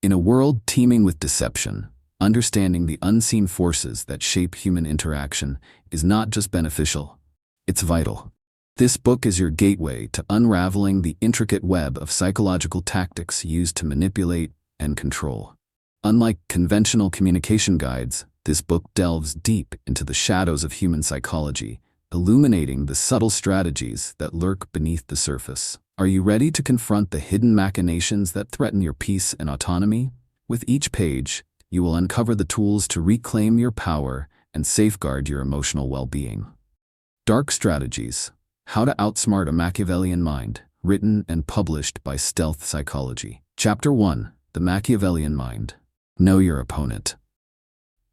In a world teeming with deception, understanding the unseen forces that shape human interaction is not just beneficial, it's vital. This book is your gateway to unraveling the intricate web of psychological tactics used to manipulate and control. Unlike conventional communication guides, this book delves deep into the shadows of human psychology, illuminating the subtle strategies that lurk beneath the surface. Are you ready to confront the hidden machinations that threaten your peace and autonomy? With each page, you will uncover the tools to reclaim your power and safeguard your emotional well-being. Dark Strategies: How to Outsmart a Machiavellian Mind, written and published by Stealth Psychology. Chapter 1: The Machiavellian Mind. Know your opponent.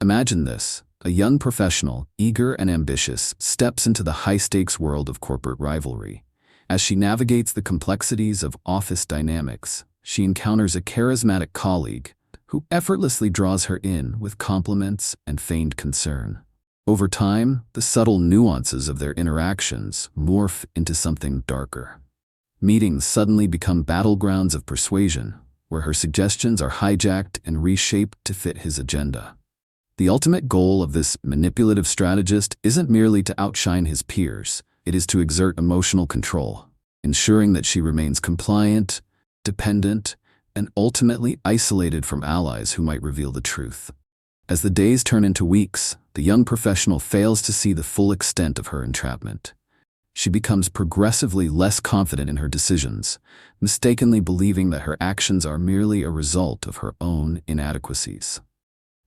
Imagine this: a young professional, eager and ambitious, steps into the high-stakes world of corporate rivalry. As she navigates the complexities of office dynamics, she encounters a charismatic colleague who effortlessly draws her in with compliments and feigned concern. Over time, the subtle nuances of their interactions morph into something darker. Meetings suddenly become battlegrounds of persuasion, where her suggestions are hijacked and reshaped to fit his agenda. The ultimate goal of this manipulative strategist isn't merely to outshine his peers. It is to exert emotional control, ensuring that she remains compliant, dependent, and ultimately isolated from allies who might reveal the truth. As the days turn into weeks, the young professional fails to see the full extent of her entrapment. She becomes progressively less confident in her decisions, mistakenly believing that her actions are merely a result of her own inadequacies.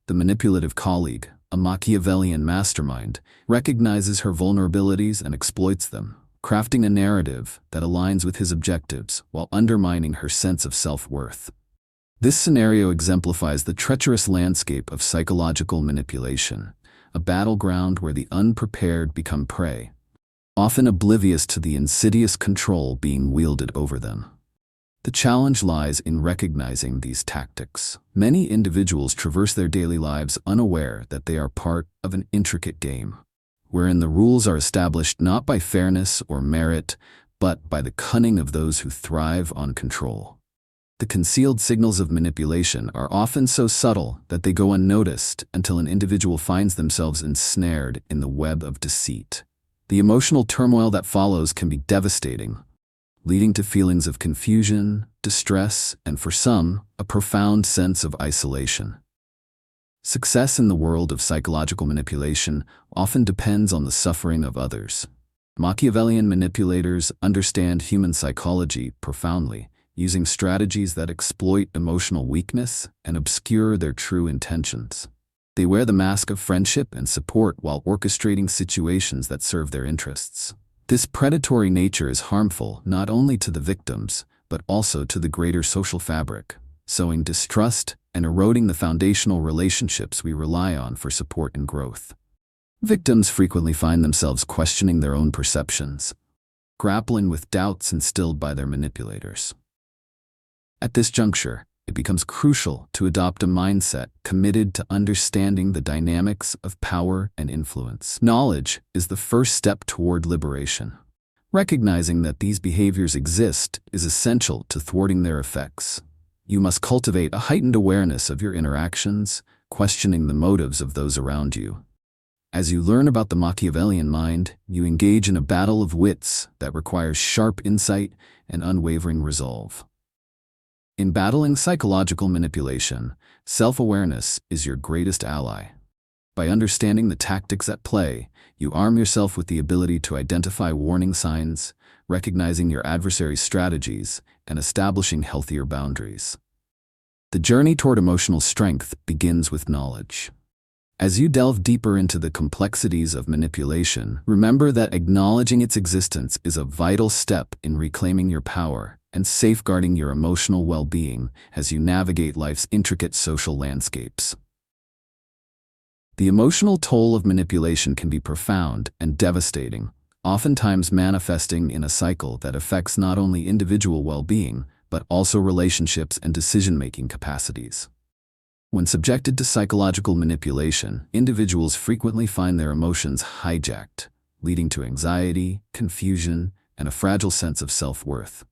The manipulative colleague, a Machiavellian mastermind, recognizes her vulnerabilities and exploits them, crafting a narrative that aligns with his objectives while undermining her sense of self-worth. This scenario exemplifies the treacherous landscape of psychological manipulation, a battleground where the unprepared become prey, often oblivious to the insidious control being wielded over them. The challenge lies in recognizing these tactics. Many individuals traverse their daily lives unaware that they are part of an intricate game, wherein the rules are established not by fairness or merit, but by the cunning of those who thrive on control. The concealed signals of manipulation are often so subtle that they go unnoticed until an individual finds themselves ensnared in the web of deceit. The emotional turmoil that follows can be devastating, leading to feelings of confusion, distress, and for some, a profound sense of isolation. Success in the world of psychological manipulation often depends on the suffering of others. Machiavellian manipulators understand human psychology profoundly, using strategies that exploit emotional weakness and obscure their true intentions. They wear the mask of friendship and support while orchestrating situations that serve their interests. This predatory nature is harmful not only to the victims, but also to the greater social fabric, sowing distrust and eroding the foundational relationships we rely on for support and growth. Victims frequently find themselves questioning their own perceptions, grappling with doubts instilled by their manipulators. At this juncture, it becomes crucial to adopt a mindset committed to understanding the dynamics of power and influence. Knowledge is the first step toward liberation. Recognizing that these behaviors exist is essential to thwarting their effects. You must cultivate a heightened awareness of your interactions, questioning the motives of those around you. As you learn about the Machiavellian mind, you engage in a battle of wits that requires sharp insight and unwavering resolve. In battling psychological manipulation, self-awareness is your greatest ally. By understanding the tactics at play, you arm yourself with the ability to identify warning signs, recognizing your adversary's strategies, and establishing healthier boundaries. The journey toward emotional strength begins with knowledge. As you delve deeper into the complexities of manipulation, remember that acknowledging its existence is a vital step in reclaiming your power and safeguarding your emotional well-being as you navigate life's intricate social landscapes. The emotional toll of manipulation can be profound and devastating, oftentimes manifesting in a cycle that affects not only individual well-being, but also relationships and decision-making capacities. When subjected to psychological manipulation, individuals frequently find their emotions hijacked, leading to anxiety, confusion, and a fragile sense of self-worth.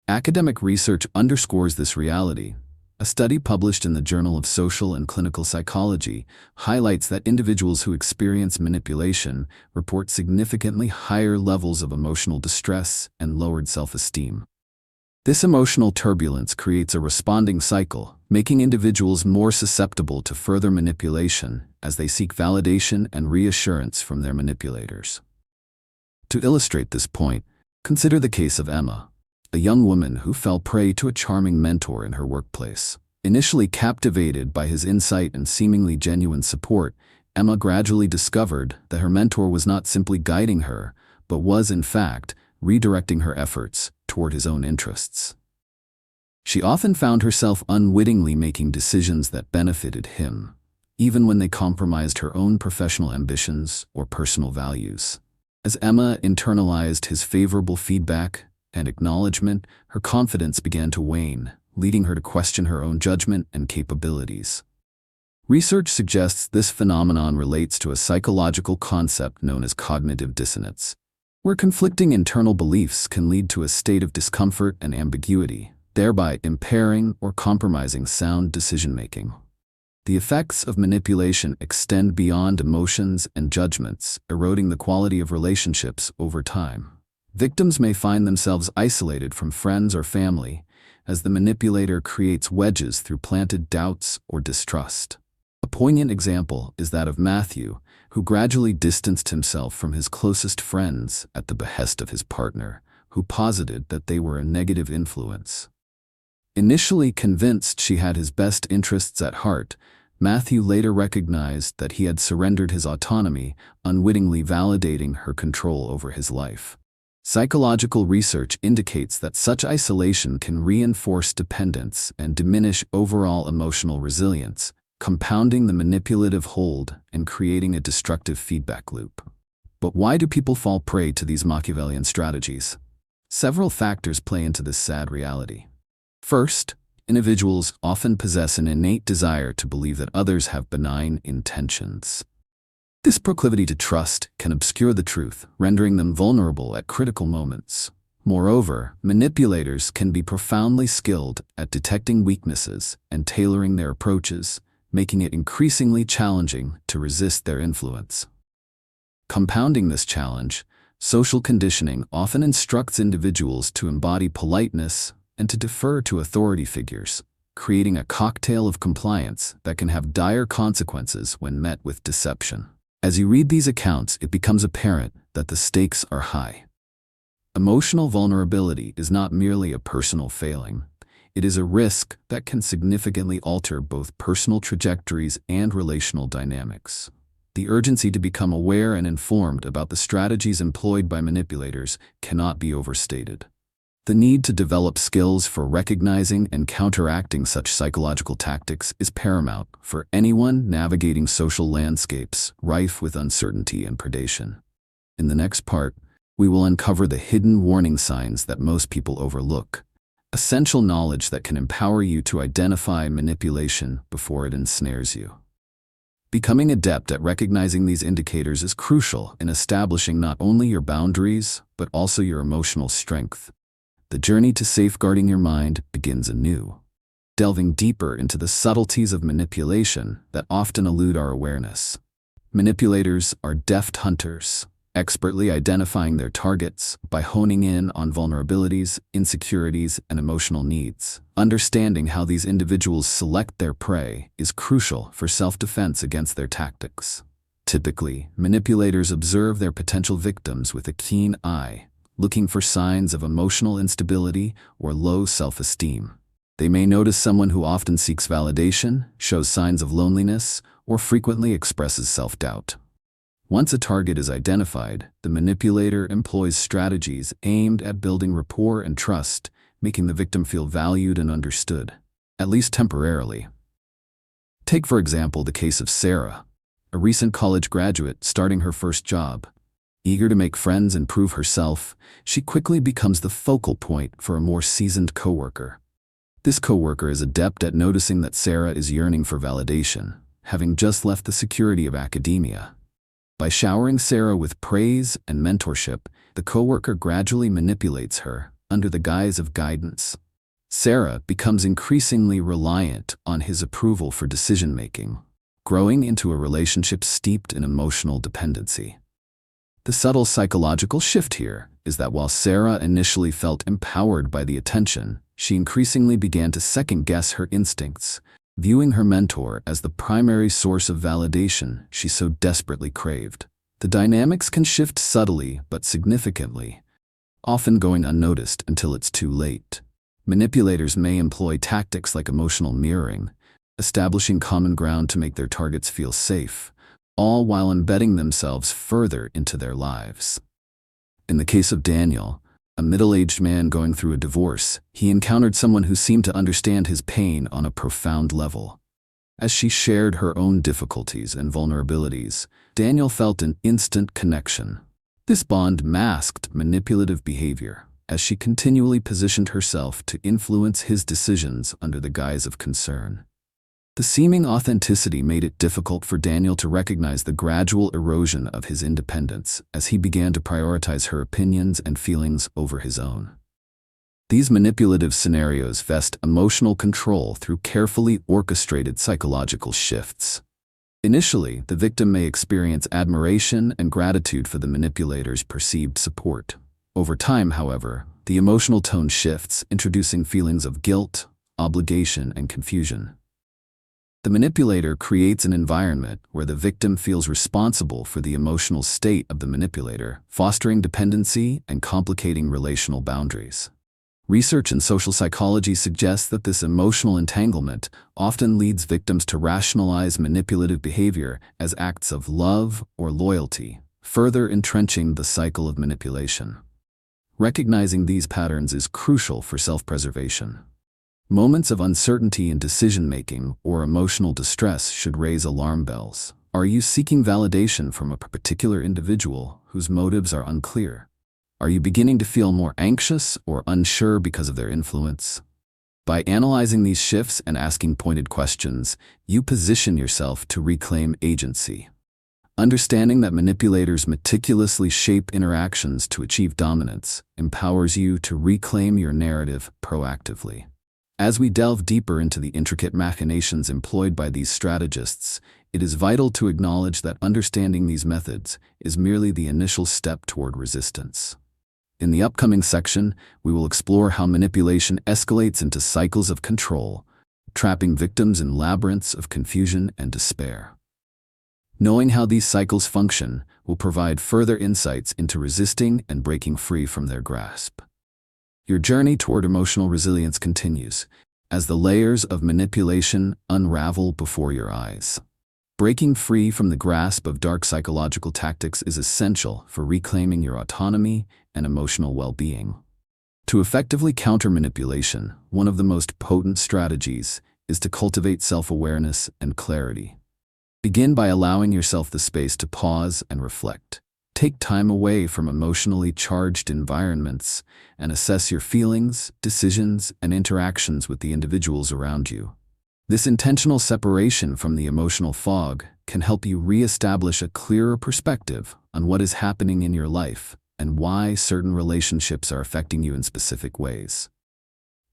Academic research underscores this reality, A study published in the Journal of Social and Clinical Psychology highlights that individuals who experience manipulation report significantly higher levels of emotional distress and lowered self-esteem. This emotional turbulence creates a responding cycle, making individuals more susceptible to further manipulation as they seek validation and reassurance from their manipulators. To illustrate this point, consider the case of Emma, a young woman who fell prey to a charming mentor in her workplace. Initially captivated by his insight and seemingly genuine support, Emma gradually discovered that her mentor was not simply guiding her, but was, in fact, redirecting her efforts toward his own interests. She often found herself unwittingly making decisions that benefited him, even when they compromised her own professional ambitions or personal values. As Emma internalized his favorable feedback and acknowledgement, her confidence began to wane, leading her to question her own judgment and capabilities. Research suggests this phenomenon relates to a psychological concept known as cognitive dissonance, where conflicting internal beliefs can lead to a state of discomfort and ambiguity, thereby impairing or compromising sound decision-making. The effects of manipulation extend beyond emotions and judgments, eroding the quality of relationships over time. Victims may find themselves isolated from friends or family, as the manipulator creates wedges through planted doubts or distrust. A poignant example is that of Matthew, who gradually distanced himself from his closest friends at the behest of his partner, who posited that they were a negative influence. Initially convinced she had his best interests at heart, Matthew later recognized that he had surrendered his autonomy, unwittingly validating her control over his life. Psychological research indicates that such isolation can reinforce dependence and diminish overall emotional resilience, compounding the manipulative hold and creating a destructive feedback loop. But why do people fall prey to these Machiavellian strategies? Several factors play into this sad reality. First, individuals often possess an innate desire to believe that others have benign intentions. This proclivity to trust can obscure the truth, rendering them vulnerable at critical moments. Moreover, manipulators can be profoundly skilled at detecting weaknesses and tailoring their approaches, making it increasingly challenging to resist their influence. Compounding this challenge, social conditioning often instructs individuals to embody politeness and to defer to authority figures, creating a cocktail of compliance that can have dire consequences when met with deception. As you read these accounts, it becomes apparent that the stakes are high. Emotional vulnerability is not merely a personal failing. It is a risk that can significantly alter both personal trajectories and relational dynamics. The urgency to become aware and informed about the strategies employed by manipulators cannot be overstated. The need to develop skills for recognizing and counteracting such psychological tactics is paramount for anyone navigating social landscapes rife with uncertainty and predation. In the next part, we will uncover the hidden warning signs that most people overlook, essential knowledge that can empower you to identify manipulation before it ensnares you. Becoming adept at recognizing these indicators is crucial in establishing not only your boundaries, but also your emotional strength. The journey to safeguarding your mind begins anew, delving deeper into the subtleties of manipulation that often elude our awareness. Manipulators are deft hunters, expertly identifying their targets by honing in on vulnerabilities, insecurities, and emotional needs. Understanding how these individuals select their prey is crucial for self-defense against their tactics. Typically, manipulators observe their potential victims with a keen eye, looking for signs of emotional instability or low self-esteem. They may notice someone who often seeks validation, shows signs of loneliness, or frequently expresses self-doubt. Once a target is identified, the manipulator employs strategies aimed at building rapport and trust, making the victim feel valued and understood, at least temporarily. Take, for example, the case of Sarah, a recent college graduate starting her first job. Eager to make friends and prove herself, she quickly becomes the focal point for a more seasoned coworker. This coworker is adept at noticing that Sarah is yearning for validation, having just left the security of academia. By showering Sarah with praise and mentorship, the coworker gradually manipulates her under the guise of guidance. Sarah becomes increasingly reliant on his approval for decision-making, growing into a relationship steeped in emotional dependency. The subtle psychological shift here is that while Sarah initially felt empowered by the attention, she increasingly began to second-guess her instincts, viewing her mentor as the primary source of validation she so desperately craved. The dynamics can shift subtly but significantly, often going unnoticed until it's too late. Manipulators may employ tactics like emotional mirroring, establishing common ground to make their targets feel safe, all while embedding themselves further into their lives. In the case of Daniel, a middle-aged man going through a divorce, he encountered someone who seemed to understand his pain on a profound level. As she shared her own difficulties and vulnerabilities, Daniel felt an instant connection. This bond masked manipulative behavior, as she continually positioned herself to influence his decisions under the guise of concern. The seeming authenticity made it difficult for Daniel to recognize the gradual erosion of his independence as he began to prioritize her opinions and feelings over his own. These manipulative scenarios vest emotional control through carefully orchestrated psychological shifts. Initially, the victim may experience admiration and gratitude for the manipulator's perceived support. Over time, however, the emotional tone shifts, introducing feelings of guilt, obligation, and confusion. The manipulator creates an environment where the victim feels responsible for the emotional state of the manipulator, fostering dependency and complicating relational boundaries. Research in social psychology suggests that this emotional entanglement often leads victims to rationalize manipulative behavior as acts of love or loyalty, further entrenching the cycle of manipulation. Recognizing these patterns is crucial for self-preservation. Moments of uncertainty in decision-making or emotional distress should raise alarm bells. Are you seeking validation from a particular individual whose motives are unclear? Are you beginning to feel more anxious or unsure because of their influence? By analyzing these shifts and asking pointed questions, you position yourself to reclaim agency. Understanding that manipulators meticulously shape interactions to achieve dominance empowers you to reclaim your narrative proactively. As we delve deeper into the intricate machinations employed by these strategists, it is vital to acknowledge that understanding these methods is merely the initial step toward resistance. In the upcoming section, we will explore how manipulation escalates into cycles of control, trapping victims in labyrinths of confusion and despair. Knowing how these cycles function will provide further insights into resisting and breaking free from their grasp. Your journey toward emotional resilience continues as the layers of manipulation unravel before your eyes. Breaking free from the grasp of dark psychological tactics is essential for reclaiming your autonomy and emotional well-being. To effectively counter manipulation, one of the most potent strategies is to cultivate self-awareness and clarity. Begin by allowing yourself the space to pause and reflect. Take time away from emotionally charged environments and assess your feelings, decisions, and interactions with the individuals around you. This intentional separation from the emotional fog can help you re-establish a clearer perspective on what is happening in your life and why certain relationships are affecting you in specific ways.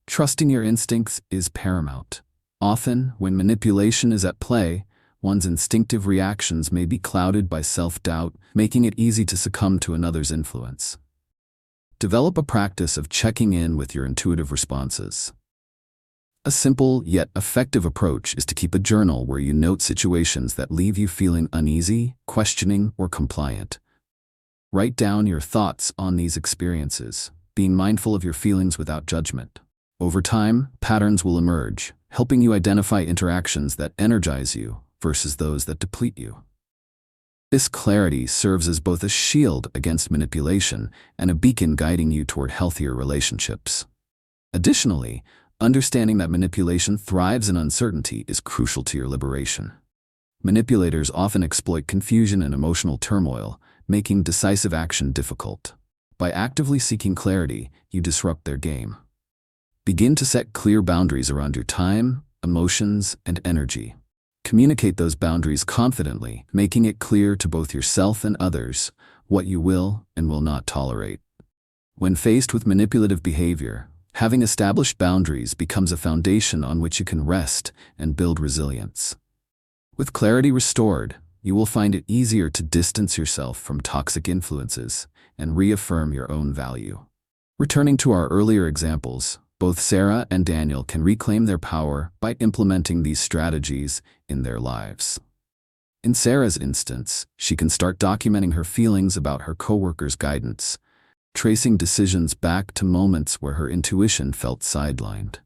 Trusting your instincts is paramount. Often, when manipulation is at play, one's instinctive reactions may be clouded by self-doubt, making it easy to succumb to another's influence. Develop a practice of checking in with your intuitive responses. A simple yet effective approach is to keep a journal where you note situations that leave you feeling uneasy, questioning, or compliant. Write down your thoughts on these experiences, being mindful of your feelings without judgment. Over time, patterns will emerge, helping you identify interactions that energize you versus those that deplete you. This clarity serves as both a shield against manipulation and a beacon guiding you toward healthier relationships. Additionally, understanding that manipulation thrives in uncertainty is crucial to your liberation. Manipulators often exploit confusion and emotional turmoil, making decisive action difficult. By actively seeking clarity, you disrupt their game. Begin to set clear boundaries around your time, emotions, and energy. Communicate those boundaries confidently, making it clear to both yourself and others what you will and will not tolerate. When faced with manipulative behavior, Having established boundaries becomes a foundation on which you can rest and build resilience. With clarity restored, you will find it easier to distance yourself from toxic influences and reaffirm your own value. Returning to our earlier examples, both Sarah and Daniel can reclaim their power by implementing these strategies in their lives. In Sarah's instance, she can start documenting her feelings about her coworkers' guidance, tracing decisions back to moments where her intuition felt sidelined.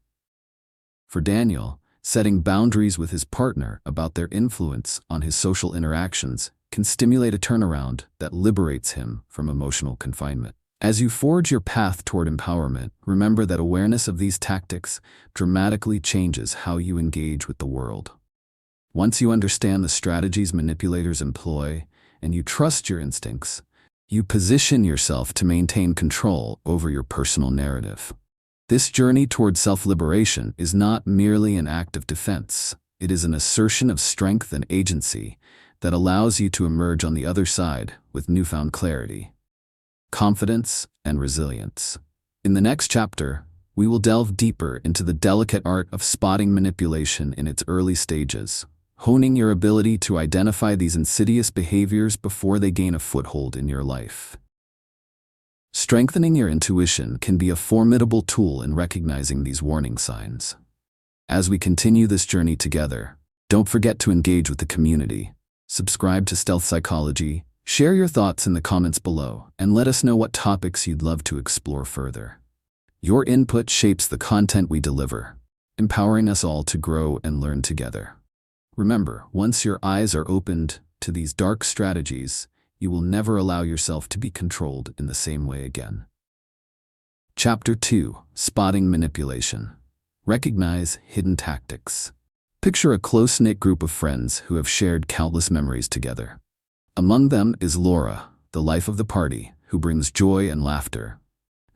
For Daniel, setting boundaries with his partner about their influence on his social interactions can stimulate a turnaround that liberates him from emotional confinement. As you forge your path toward empowerment, remember that awareness of these tactics dramatically changes how you engage with the world. Once you understand the strategies manipulators employ and you trust your instincts, you position yourself to maintain control over your personal narrative. This journey toward self-liberation is not merely an act of defense. It is an assertion of strength and agency that allows you to emerge on the other side with newfound clarity, confidence, and resilience. In the next chapter, we will delve deeper into the delicate art of spotting manipulation in its early stages, honing your ability to identify these insidious behaviors before they gain a foothold in your life. Strengthening your intuition can be a formidable tool in recognizing these warning signs. As we continue this journey together, don't forget to engage with the community, subscribe to Stealth Psychology, share your thoughts in the comments below, and let us know what topics you'd love to explore further. Your input shapes the content we deliver, empowering us all to grow and learn together. Remember, once your eyes are opened to these dark strategies, you will never allow yourself to be controlled in the same way again. Chapter 2: Spotting Manipulation. Recognize hidden tactics. Picture a close-knit group of friends who have shared countless memories together. Among them is Laura, the life of the party, who brings joy and laughter.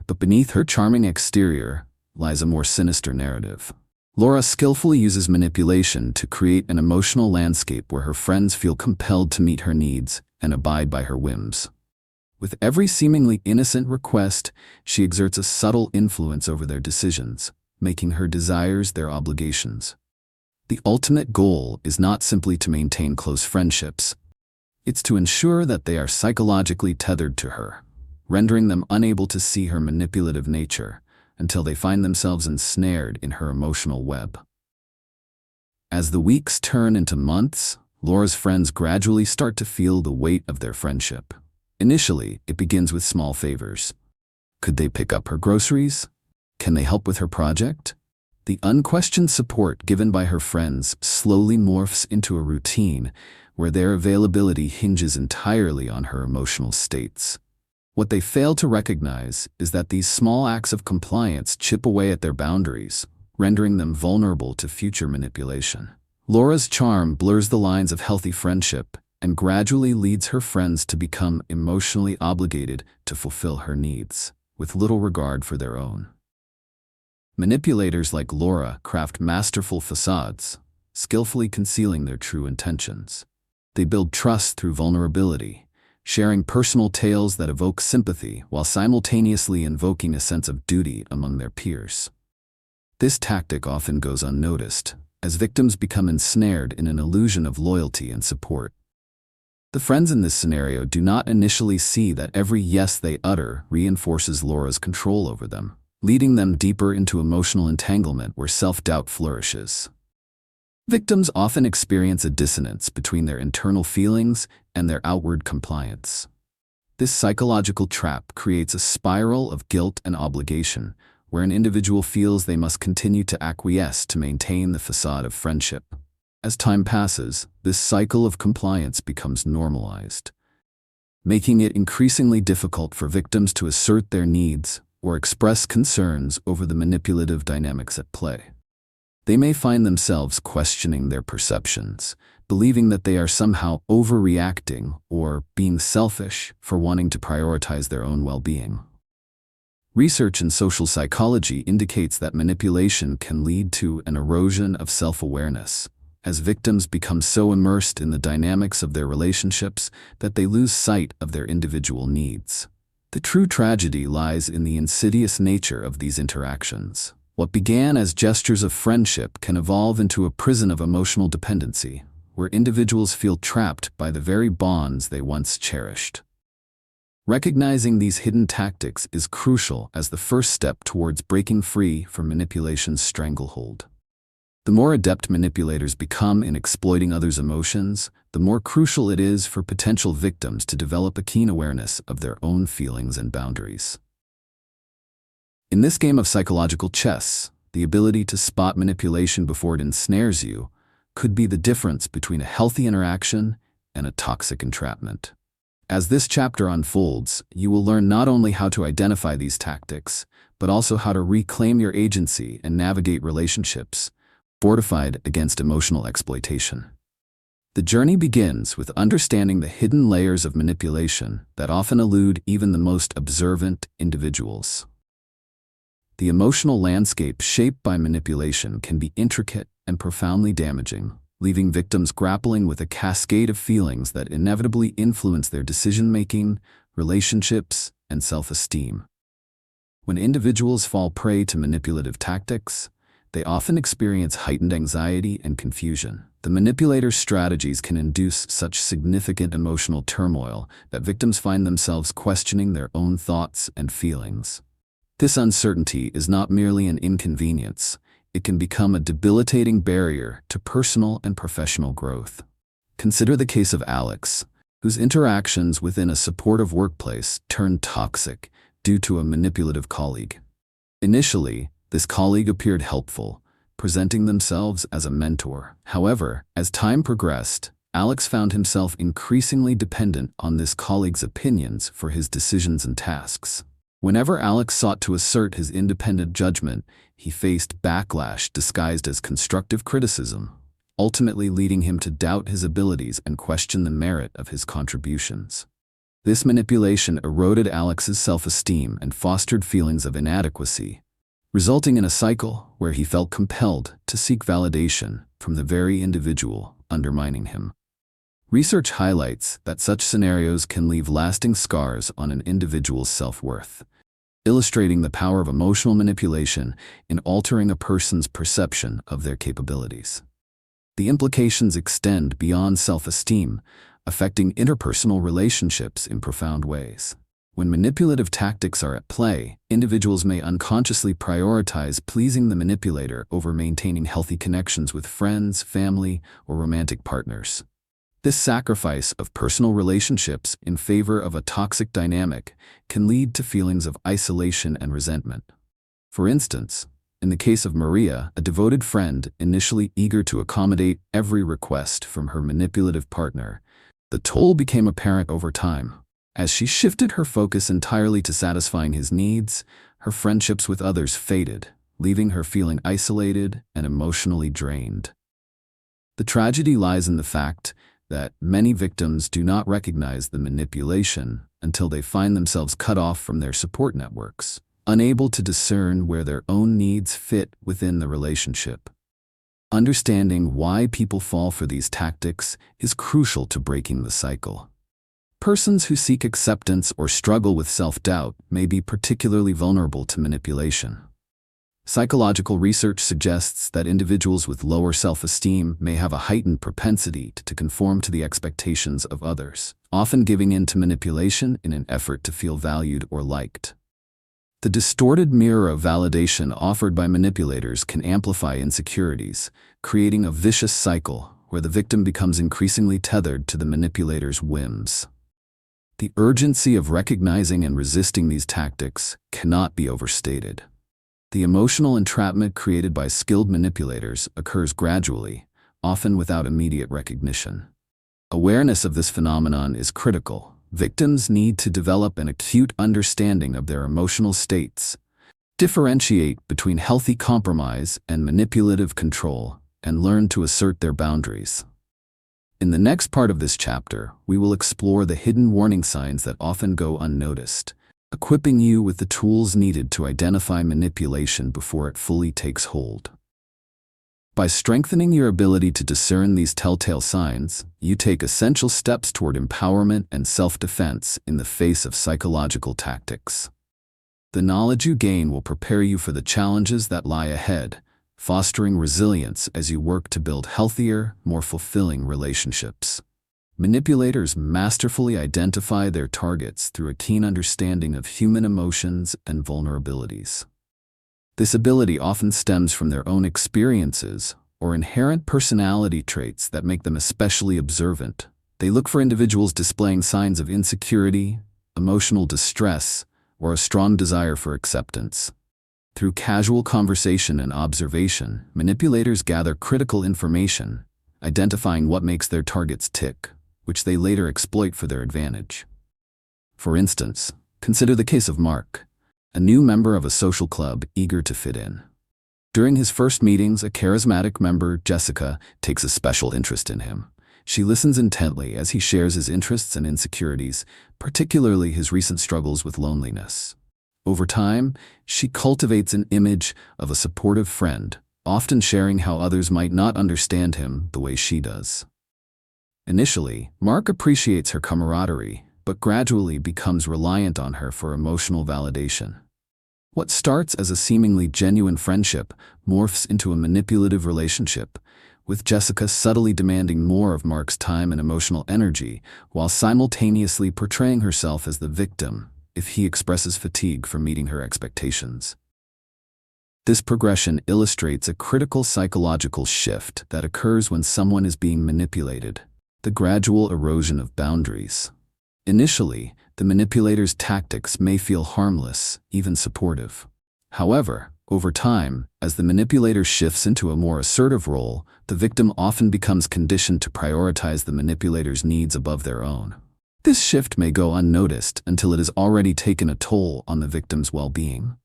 But beneath her charming exterior lies a more sinister narrative. Laura skillfully uses manipulation to create an emotional landscape where her friends feel compelled to meet her needs and abide by her whims. With every seemingly innocent request, she exerts a subtle influence over their decisions, making her desires their obligations. The ultimate goal is not simply to maintain close friendships. It's to ensure that they are psychologically tethered to her, rendering them unable to see her manipulative nature until they find themselves ensnared in her emotional web. As the weeks turn into months, Laura's friends gradually start to feel the weight of their friendship. Initially, it begins with small favors. Could they pick up her groceries? Can they help with her project? The unquestioned support given by her friends slowly morphs into a routine where their availability hinges entirely on her emotional states. What they fail to recognize is that these small acts of compliance chip away at their boundaries, rendering them vulnerable to future manipulation. Laura's charm blurs the lines of healthy friendship and gradually leads her friends to become emotionally obligated to fulfill her needs, with little regard for their own. Manipulators like Laura craft masterful facades, skillfully concealing their true intentions. They build trust through vulnerability, sharing personal tales that evoke sympathy while simultaneously invoking a sense of duty among their peers. This tactic often goes unnoticed, as victims become ensnared in an illusion of loyalty and support. The friends in this scenario do not initially see that every yes they utter reinforces Laura's control over them, leading them deeper into emotional entanglement where self-doubt flourishes. Victims often experience a dissonance between their internal feelings and their outward compliance. This psychological trap creates a spiral of guilt and obligation, where an individual feels they must continue to acquiesce to maintain the facade of friendship. As time passes, this cycle of compliance becomes normalized, making it increasingly difficult for victims to assert their needs or express concerns over the manipulative dynamics at play. They may find themselves questioning their perceptions, believing that they are somehow overreacting or being selfish for wanting to prioritize their own well-being. Research in social psychology indicates that manipulation can lead to an erosion of self-awareness, as victims become so immersed in the dynamics of their relationships that they lose sight of their individual needs. The true tragedy lies in the insidious nature of these interactions. What began as gestures of friendship can evolve into a prison of emotional dependency, where individuals feel trapped by the very bonds they once cherished. Recognizing these hidden tactics is crucial as the first step towards breaking free from manipulation's stranglehold. The more adept manipulators become in exploiting others' emotions, the more crucial it is for potential victims to develop a keen awareness of their own feelings and boundaries. In this game of psychological chess, the ability to spot manipulation before it ensnares you could be the difference between a healthy interaction and a toxic entrapment. As this chapter unfolds, you will learn not only how to identify these tactics, but also how to reclaim your agency and navigate relationships fortified against emotional exploitation. The journey begins with understanding the hidden layers of manipulation that often elude even the most observant individuals. The emotional landscape shaped by manipulation can be intricate and profoundly damaging, leaving victims grappling with a cascade of feelings that inevitably influence their decision-making, relationships, and self-esteem. When individuals fall prey to manipulative tactics, they often experience heightened anxiety and confusion. The manipulator's strategies can induce such significant emotional turmoil that victims find themselves questioning their own thoughts and feelings. This uncertainty is not merely an inconvenience. It can become a debilitating barrier to personal and professional growth. Consider the case of Alex, whose interactions within a supportive workplace turned toxic due to a manipulative colleague. Initially, this colleague appeared helpful, presenting themselves as a mentor. However, as time progressed, Alex found himself increasingly dependent on this colleague's opinions for his decisions and tasks. Whenever Alex sought to assert his independent judgment, he faced backlash disguised as constructive criticism, ultimately leading him to doubt his abilities and question the merit of his contributions. This manipulation eroded Alex's self-esteem and fostered feelings of inadequacy, resulting in a cycle where he felt compelled to seek validation from the very individual undermining him. Research highlights that such scenarios can leave lasting scars on an individual's self-worth, illustrating the power of emotional manipulation in altering a person's perception of their capabilities. The implications extend beyond self-esteem, affecting interpersonal relationships in profound ways. When manipulative tactics are at play, individuals may unconsciously prioritize pleasing the manipulator over maintaining healthy connections with friends, family, or romantic partners. This sacrifice of personal relationships in favor of a toxic dynamic can lead to feelings of isolation and resentment. For instance, in the case of Maria, a devoted friend initially eager to accommodate every request from her manipulative partner, the toll became apparent over time. As she shifted her focus entirely to satisfying his needs, her friendships with others faded, leaving her feeling isolated and emotionally drained. The tragedy lies in the fact that many victims do not recognize the manipulation until they find themselves cut off from their support networks, unable to discern where their own needs fit within the relationship. Understanding why people fall for these tactics is crucial to breaking the cycle. Persons who seek acceptance or struggle with self-doubt may be particularly vulnerable to manipulation. Psychological research suggests that individuals with lower self-esteem may have a heightened propensity to conform to the expectations of others, often giving in to manipulation in an effort to feel valued or liked. The distorted mirror of validation offered by manipulators can amplify insecurities, creating a vicious cycle where the victim becomes increasingly tethered to the manipulator's whims. The urgency of recognizing and resisting these tactics cannot be overstated. The emotional entrapment created by skilled manipulators occurs gradually, often without immediate recognition. Awareness of this phenomenon is critical. Victims need to develop an acute understanding of their emotional states, differentiate between healthy compromise and manipulative control, and learn to assert their boundaries. In the next part of this chapter, we will explore the hidden warning signs that often go unnoticed, equipping you with the tools needed to identify manipulation before it fully takes hold. By strengthening your ability to discern these telltale signs, you take essential steps toward empowerment and self-defense in the face of psychological tactics. The knowledge you gain will prepare you for the challenges that lie ahead, fostering resilience as you work to build healthier, more fulfilling relationships. Manipulators masterfully identify their targets through a keen understanding of human emotions and vulnerabilities. This ability often stems from their own experiences or inherent personality traits that make them especially observant. They look for individuals displaying signs of insecurity, emotional distress, or a strong desire for acceptance. Through casual conversation and observation, manipulators gather critical information, identifying what makes their targets tick, which they later exploit for their advantage. For instance, consider the case of Mark, a new member of a social club eager to fit in. During his first meetings, a charismatic member, Jessica, takes a special interest in him. She listens intently as he shares his interests and insecurities, particularly his recent struggles with loneliness. Over time, she cultivates an image of a supportive friend, often sharing how others might not understand him the way she does. Initially, Mark appreciates her camaraderie, but gradually becomes reliant on her for emotional validation. What starts as a seemingly genuine friendship morphs into a manipulative relationship, with Jessica subtly demanding more of Mark's time and emotional energy, while simultaneously portraying herself as the victim if he expresses fatigue from meeting her expectations. This progression illustrates a critical psychological shift that occurs when someone is being manipulated: the gradual erosion of boundaries. Initially, the manipulator's tactics may feel harmless, even supportive. However, over time, as the manipulator shifts into a more assertive role, the victim often becomes conditioned to prioritize the manipulator's needs above their own. This shift may go unnoticed until it has already taken a toll on the victim's well-being.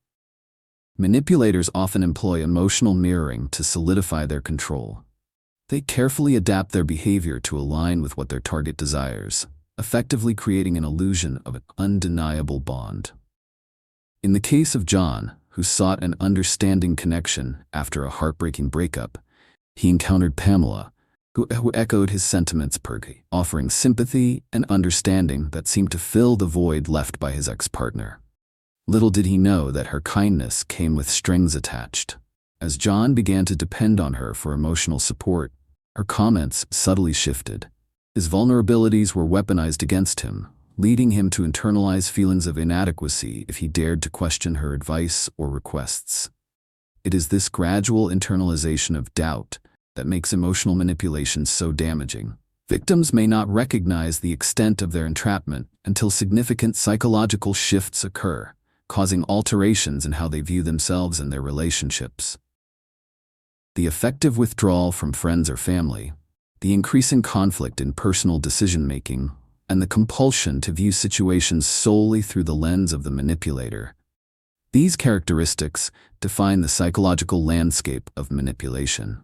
Manipulators often employ emotional mirroring to solidify their control. They carefully adapt their behavior to align with what their target desires, effectively creating an illusion of an undeniable bond. In the case of John, who sought an understanding connection after a heartbreaking breakup, he encountered Pamela, who echoed his sentiments perfectly, offering sympathy and understanding that seemed to fill the void left by his ex-partner. Little did he know that her kindness came with strings attached. As John began to depend on her for emotional support, her comments subtly shifted. His vulnerabilities were weaponized against him, leading him to internalize feelings of inadequacy if he dared to question her advice or requests. It is this gradual internalization of doubt that makes emotional manipulation so damaging. Victims may not recognize the extent of their entrapment until significant psychological shifts occur, causing alterations in how they view themselves and their relationships. The effective withdrawal from friends or family, the increasing conflict in personal decision-making, and the compulsion to view situations solely through the lens of the manipulator. These characteristics define the psychological landscape of manipulation.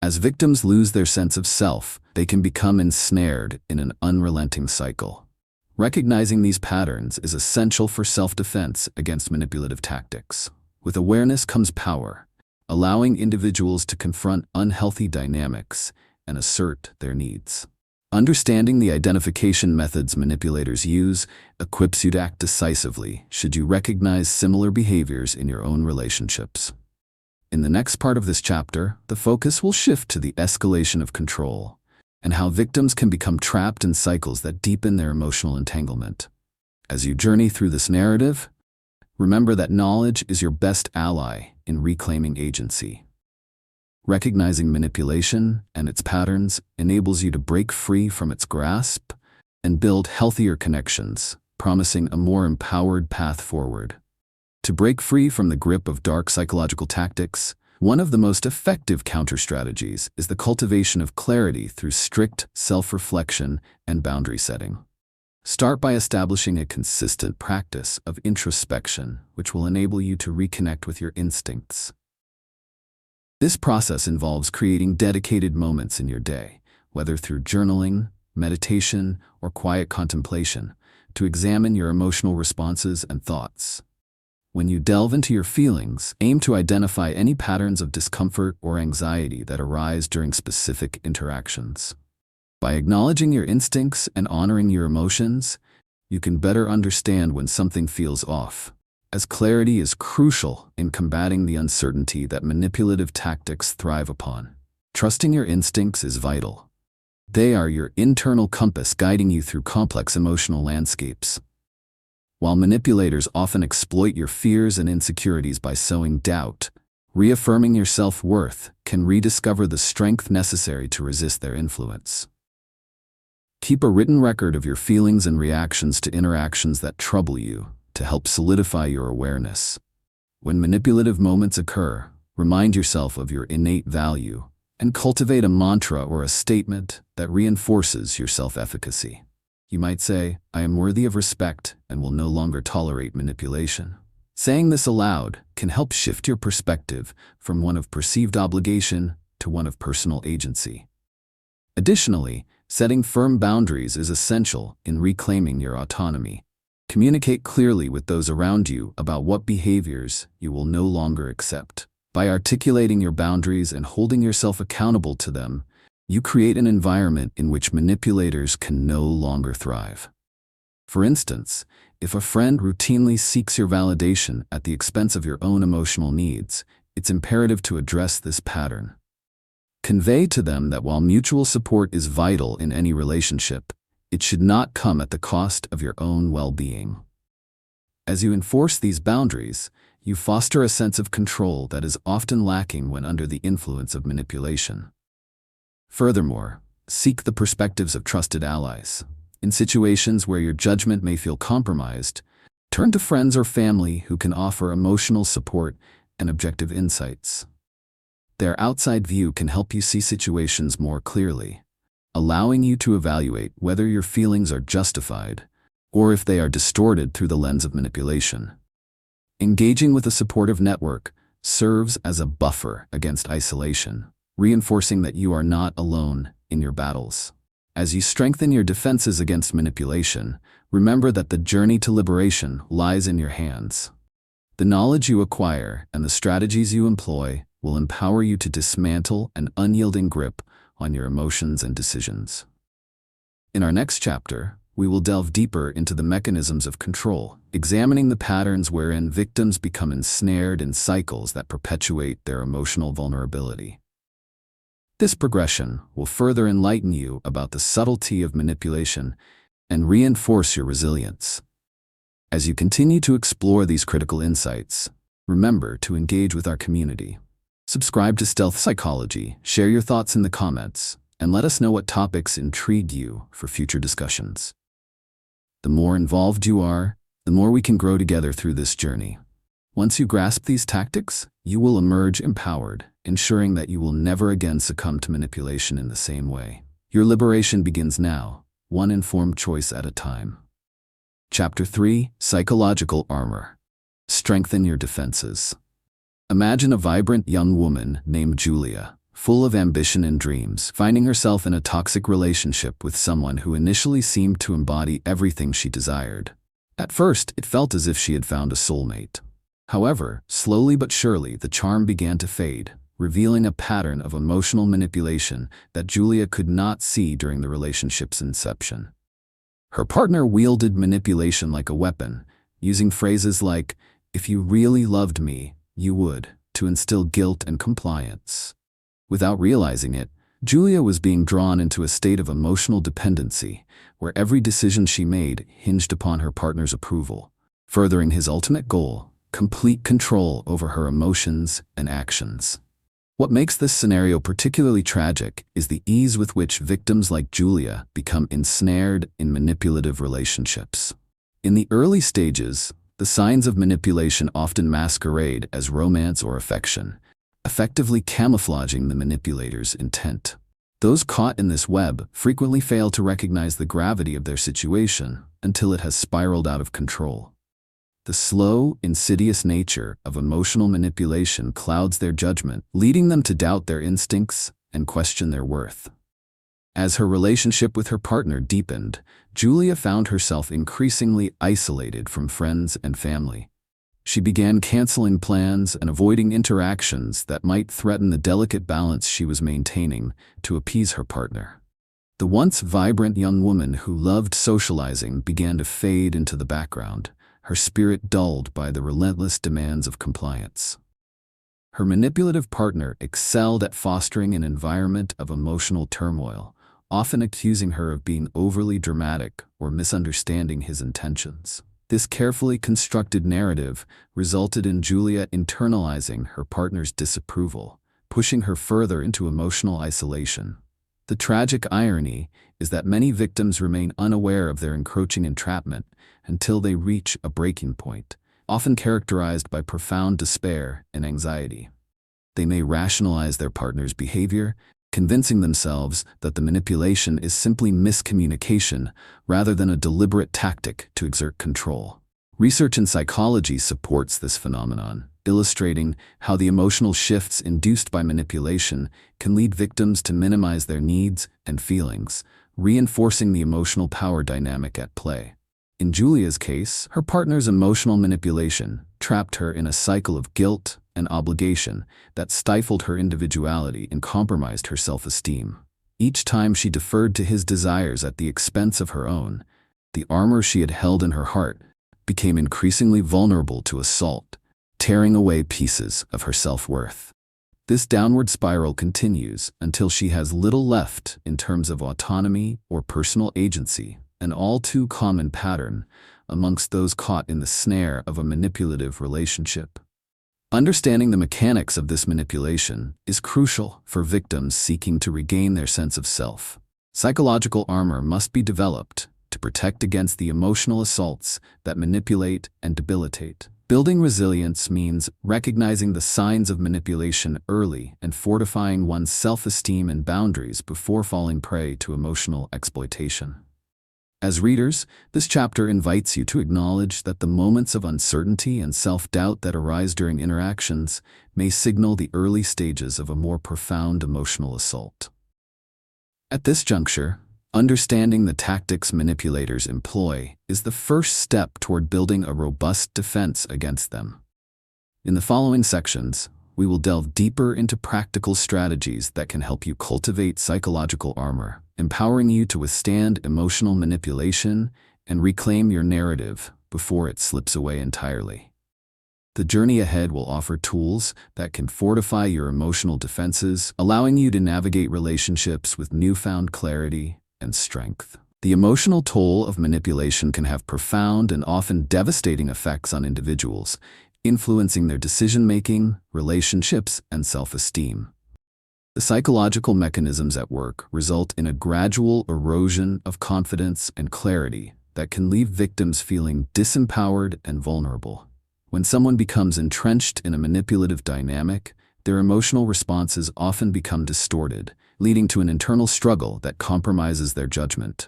As victims lose their sense of self, they can become ensnared in an unrelenting cycle. Recognizing these patterns is essential for self-defense against manipulative tactics. With awareness comes power, allowing individuals to confront unhealthy dynamics and assert their needs. Understanding the identification methods manipulators use equips you to act decisively should you recognize similar behaviors in your own relationships. In the next part of this chapter, the focus will shift to the escalation of control and how victims can become trapped in cycles that deepen their emotional entanglement. As you journey through this narrative, remember that knowledge is your best ally in reclaiming agency. Recognizing manipulation and its patterns enables you to break free from its grasp and build healthier connections, promising a more empowered path forward. To break free from the grip of dark psychological tactics, one of the most effective counter-strategies is the cultivation of clarity through strict self-reflection and boundary setting. Start by establishing a consistent practice of introspection, which will enable you to reconnect with your instincts. This process involves creating dedicated moments in your day, whether through journaling, meditation, or quiet contemplation, to examine your emotional responses and thoughts. When you delve into your feelings, aim to identify any patterns of discomfort or anxiety that arise during specific interactions. By acknowledging your instincts and honoring your emotions, you can better understand when something feels off, as clarity is crucial in combating the uncertainty that manipulative tactics thrive upon. Trusting your instincts is vital. They are your internal compass guiding you through complex emotional landscapes. While manipulators often exploit your fears and insecurities by sowing doubt, reaffirming your self-worth can rediscover the strength necessary to resist their influence. Keep a written record of your feelings and reactions to interactions that trouble you to help solidify your awareness. When manipulative moments occur, remind yourself of your innate value and cultivate a mantra or a statement that reinforces your self-efficacy. You might say, "I am worthy of respect and will no longer tolerate manipulation." Saying this aloud can help shift your perspective from one of perceived obligation to one of personal agency. Additionally, setting firm boundaries is essential in reclaiming your autonomy. Communicate clearly with those around you about what behaviors you will no longer accept. By articulating your boundaries and holding yourself accountable to them, you create an environment in which manipulators can no longer thrive. For instance, if a friend routinely seeks your validation at the expense of your own emotional needs, it's imperative to address this pattern. Convey to them that while mutual support is vital in any relationship, it should not come at the cost of your own well-being. As you enforce these boundaries, you foster a sense of control that is often lacking when under the influence of manipulation. Furthermore, seek the perspectives of trusted allies. In situations where your judgment may feel compromised, turn to friends or family who can offer emotional support and objective insights. Their outside view can help you see situations more clearly, allowing you to evaluate whether your feelings are justified or if they are distorted through the lens of manipulation. Engaging with a supportive network serves as a buffer against isolation, reinforcing that you are not alone in your battles. As you strengthen your defenses against manipulation, remember that the journey to liberation lies in your hands. The knowledge you acquire and the strategies you employ will empower you to dismantle an unyielding grip on your emotions and decisions. In our next chapter, we will delve deeper into the mechanisms of control, examining the patterns wherein victims become ensnared in cycles that perpetuate their emotional vulnerability. This progression will further enlighten you about the subtlety of manipulation and reinforce your resilience. As you continue to explore these critical insights, remember to engage with our community. Subscribe to Stealth Psychology, share your thoughts in the comments, and let us know what topics intrigue you for future discussions. The more involved you are, the more we can grow together through this journey. Once you grasp these tactics, you will emerge empowered, ensuring that you will never again succumb to manipulation in the same way. Your liberation begins now, one informed choice at a time. Chapter 3: Psychological Armor. Strengthen your defenses. Imagine a vibrant young woman named Julia, full of ambition and dreams, finding herself in a toxic relationship with someone who initially seemed to embody everything she desired. At first, it felt as if she had found a soulmate. However, slowly but surely, the charm began to fade, revealing a pattern of emotional manipulation that Julia could not see during the relationship's inception. Her partner wielded manipulation like a weapon, using phrases like, "If you really loved me, you would," to instill guilt and compliance. Without realizing it, Julia was being drawn into a state of emotional dependency, where every decision she made hinged upon her partner's approval, furthering his ultimate goal: complete control over her emotions and actions. What makes this scenario particularly tragic is the ease with which victims like Julia become ensnared in manipulative relationships. In the early stages, the signs of manipulation often masquerade as romance or affection, effectively camouflaging the manipulator's intent. Those caught in this web frequently fail to recognize the gravity of their situation until it has spiraled out of control. The slow, insidious nature of emotional manipulation clouds their judgment, leading them to doubt their instincts and question their worth. As her relationship with her partner deepened, Julia found herself increasingly isolated from friends and family. She began canceling plans and avoiding interactions that might threaten the delicate balance she was maintaining to appease her partner. The once vibrant young woman who loved socializing began to fade into the background, her spirit dulled by the relentless demands of compliance. Her manipulative partner excelled at fostering an environment of emotional turmoil, often accusing her of being overly dramatic or misunderstanding his intentions. This carefully constructed narrative resulted in Julia internalizing her partner's disapproval, pushing her further into emotional isolation. The tragic irony is that many victims remain unaware of their encroaching entrapment until they reach a breaking point, often characterized by profound despair and anxiety. They may rationalize their partner's behavior, convincing themselves that the manipulation is simply miscommunication rather than a deliberate tactic to exert control. Research in psychology supports this phenomenon, illustrating how the emotional shifts induced by manipulation can lead victims to minimize their needs and feelings, reinforcing the emotional power dynamic at play. In Julia's case, her partner's emotional manipulation trapped her in a cycle of guilt and obligation that stifled her individuality and compromised her self-esteem. Each time she deferred to his desires at the expense of her own, the armor she had held in her heart became increasingly vulnerable to assault, tearing away pieces of her self-worth. This downward spiral continues until she has little left in terms of autonomy or personal agency, an all too common pattern amongst those caught in the snare of a manipulative relationship. Understanding the mechanics of this manipulation is crucial for victims seeking to regain their sense of self. Psychological armor must be developed to protect against the emotional assaults that manipulate and debilitate. Building resilience means recognizing the signs of manipulation early and fortifying one's self-esteem and boundaries before falling prey to emotional exploitation. As readers, this chapter invites you to acknowledge that the moments of uncertainty and self-doubt that arise during interactions may signal the early stages of a more profound emotional assault. At this juncture, understanding the tactics manipulators employ is the first step toward building a robust defense against them. In the following sections, we will delve deeper into practical strategies that can help you cultivate psychological armor, empowering you to withstand emotional manipulation and reclaim your narrative before it slips away entirely. The journey ahead will offer tools that can fortify your emotional defenses, allowing you to navigate relationships with newfound clarity and strength. The emotional toll of manipulation can have profound and often devastating effects on individuals, influencing their decision-making, relationships, and self-esteem. The psychological mechanisms at work result in a gradual erosion of confidence and clarity that can leave victims feeling disempowered and vulnerable. When someone becomes entrenched in a manipulative dynamic, their emotional responses often become distorted, leading to an internal struggle that compromises their judgment.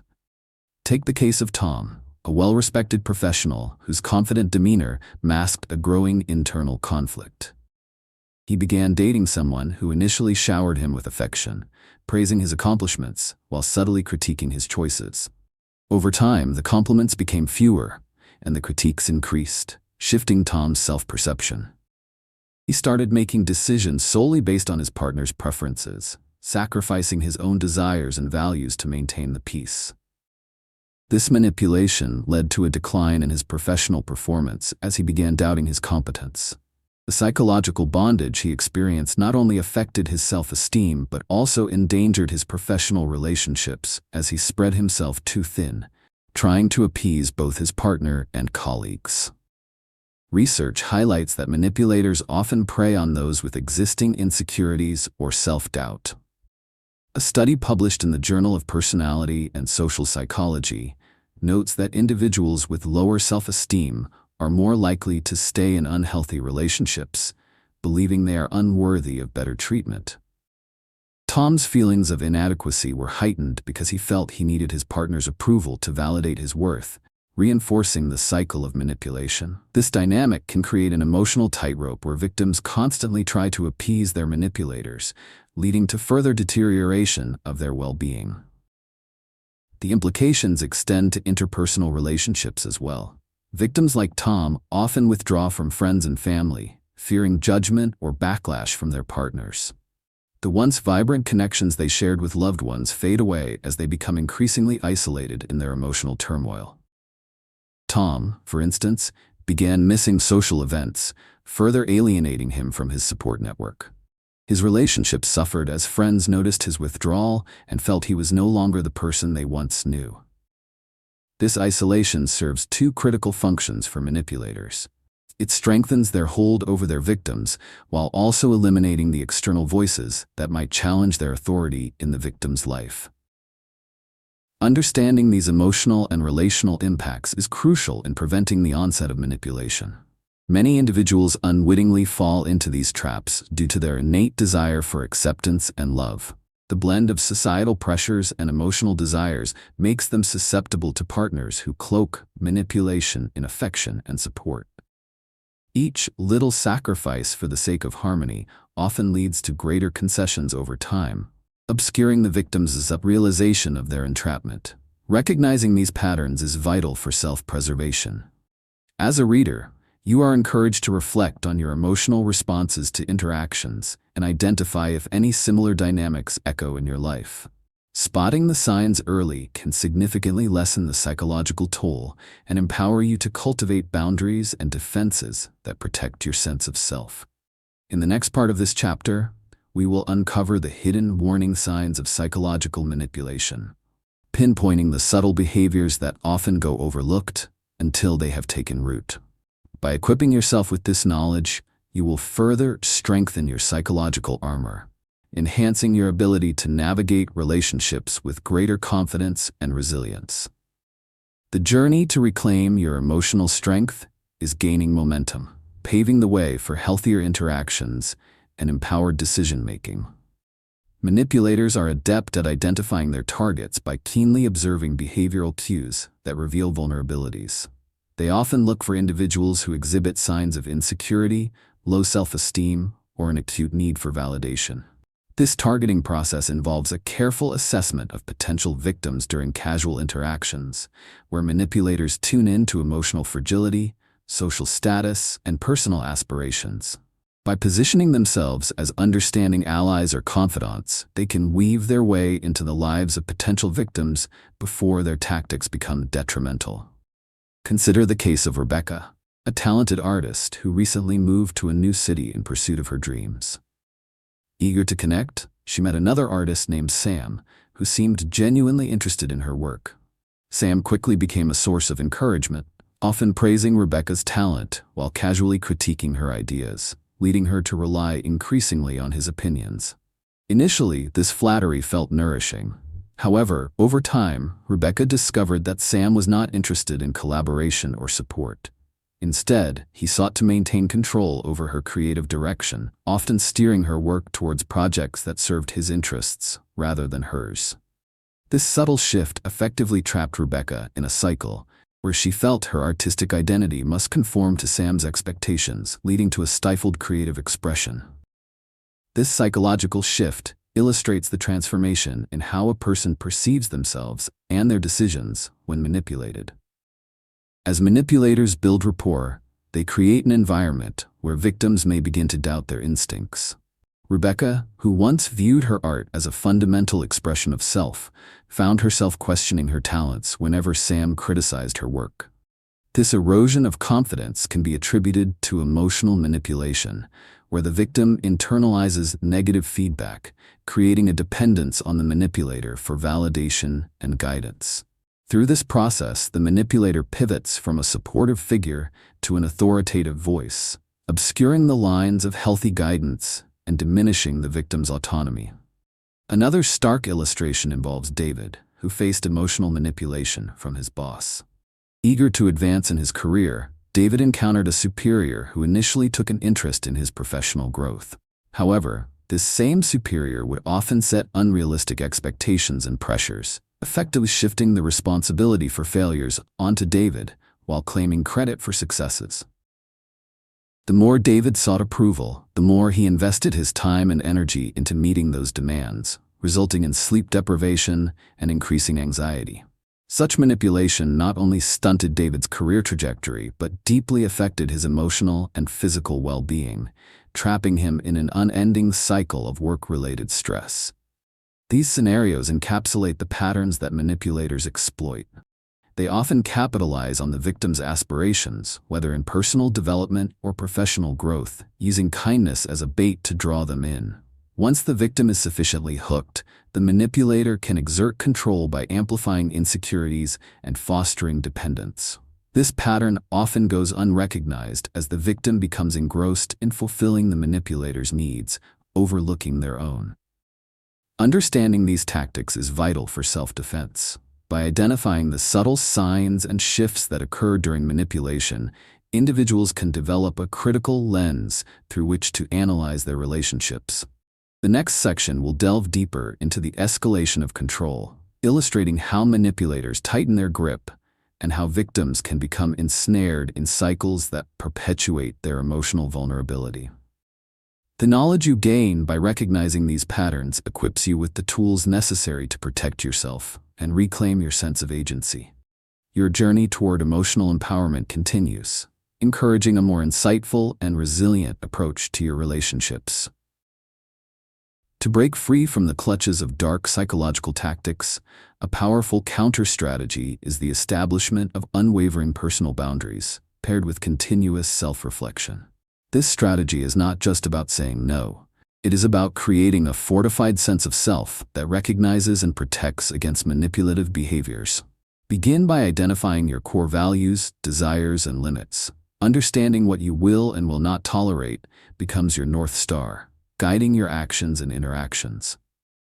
Take the case of Tom, a well-respected professional whose confident demeanor masked a growing internal conflict. He began dating someone who initially showered him with affection, praising his accomplishments while subtly critiquing his choices. Over time, the compliments became fewer, and the critiques increased, shifting Tom's self-perception. He started making decisions solely based on his partner's preferences, sacrificing his own desires and values to maintain the peace. This manipulation led to a decline in his professional performance as he began doubting his competence. The psychological bondage he experienced not only affected his self-esteem but also endangered his professional relationships as he spread himself too thin, trying to appease both his partner and colleagues. Research highlights that manipulators often prey on those with existing insecurities or self-doubt. A study published in the Journal of Personality and Social Psychology notes that individuals with lower self-esteem are more likely to stay in unhealthy relationships, believing they are unworthy of better treatment. Tom's feelings of inadequacy were heightened because he felt he needed his partner's approval to validate his worth, reinforcing the cycle of manipulation. This dynamic can create an emotional tightrope where victims constantly try to appease their manipulators, leading to further deterioration of their well-being. The implications extend to interpersonal relationships as well. Victims like Tom often withdraw from friends and family, fearing judgment or backlash from their partners. The once vibrant connections they shared with loved ones fade away as they become increasingly isolated in their emotional turmoil. Tom, for instance, began missing social events, further alienating him from his support network. His relationships suffered as friends noticed his withdrawal and felt he was no longer the person they once knew. This isolation serves two critical functions for manipulators. It strengthens their hold over their victims while also eliminating the external voices that might challenge their authority in the victim's life. Understanding these emotional and relational impacts is crucial in preventing the onset of manipulation. Many individuals unwittingly fall into these traps due to their innate desire for acceptance and love. The blend of societal pressures and emotional desires makes them susceptible to partners who cloak manipulation in affection and support. Each little sacrifice for the sake of harmony often leads to greater concessions over time, obscuring the victim's realization of their entrapment. Recognizing these patterns is vital for self-preservation. As a reader, you are encouraged to reflect on your emotional responses to interactions and identify if any similar dynamics echo in your life. Spotting the signs early can significantly lessen the psychological toll and empower you to cultivate boundaries and defenses that protect your sense of self. In the next part of this chapter, we will uncover the hidden warning signs of psychological manipulation, pinpointing the subtle behaviors that often go overlooked until they have taken root. By equipping yourself with this knowledge, you will further strengthen your psychological armor, enhancing your ability to navigate relationships with greater confidence and resilience. The journey to reclaim your emotional strength is gaining momentum, paving the way for healthier interactions and empowered decision-making. Manipulators are adept at identifying their targets by keenly observing behavioral cues that reveal vulnerabilities. They often look for individuals who exhibit signs of insecurity, low self-esteem, or an acute need for validation. This targeting process involves a careful assessment of potential victims during casual interactions, where manipulators tune in to emotional fragility, social status, and personal aspirations. By positioning themselves as understanding allies or confidants, they can weave their way into the lives of potential victims before their tactics become detrimental. Consider the case of Rebecca, a talented artist who recently moved to a new city in pursuit of her dreams. Eager to connect, she met another artist named Sam, who seemed genuinely interested in her work. Sam quickly became a source of encouragement, often praising Rebecca's talent while casually critiquing her ideas, leading her to rely increasingly on his opinions. Initially, this flattery felt nourishing. However, over time, Rebecca discovered that Sam was not interested in collaboration or support. Instead, he sought to maintain control over her creative direction, often steering her work towards projects that served his interests rather than hers. This subtle shift effectively trapped Rebecca in a cycle where she felt her artistic identity must conform to Sam's expectations, leading to a stifled creative expression. This psychological shift illustrates the transformation in how a person perceives themselves and their decisions when manipulated. As manipulators build rapport, they create an environment where victims may begin to doubt their instincts. Rebecca, who once viewed her art as a fundamental expression of self, found herself questioning her talents whenever Sam criticized her work. This erosion of confidence can be attributed to emotional manipulation, where the victim internalizes negative feedback, creating a dependence on the manipulator for validation and guidance. Through this process, the manipulator pivots from a supportive figure to an authoritative voice, obscuring the lines of healthy guidance and diminishing the victim's autonomy. Another stark illustration involves David, who faced emotional manipulation from his boss. Eager to advance in his career, David encountered a superior who initially took an interest in his professional growth. However, this same superior would often set unrealistic expectations and pressures, effectively shifting the responsibility for failures onto David while claiming credit for successes. The more David sought approval, the more he invested his time and energy into meeting those demands, resulting in sleep deprivation and increasing anxiety. Such manipulation not only stunted David's career trajectory, but deeply affected his emotional and physical well-being, trapping him in an unending cycle of work-related stress. These scenarios encapsulate the patterns that manipulators exploit. They often capitalize on the victim's aspirations, whether in personal development or professional growth, using kindness as a bait to draw them in. Once the victim is sufficiently hooked, the manipulator can exert control by amplifying insecurities and fostering dependence. This pattern often goes unrecognized as the victim becomes engrossed in fulfilling the manipulator's needs, overlooking their own. Understanding these tactics is vital for self-defense. By identifying the subtle signs and shifts that occur during manipulation, individuals can develop a critical lens through which to analyze their relationships. The next section will delve deeper into the escalation of control, illustrating how manipulators tighten their grip and how victims can become ensnared in cycles that perpetuate their emotional vulnerability. The knowledge you gain by recognizing these patterns equips you with the tools necessary to protect yourself and reclaim your sense of agency. Your journey toward emotional empowerment continues, encouraging a more insightful and resilient approach to your relationships. To break free from the clutches of dark psychological tactics, a powerful counter-strategy is the establishment of unwavering personal boundaries, paired with continuous self-reflection. This strategy is not just about saying no. It is about creating a fortified sense of self that recognizes and protects against manipulative behaviors. Begin by identifying your core values, desires, and limits. Understanding what you will and will not tolerate becomes your North Star, guiding your actions and interactions.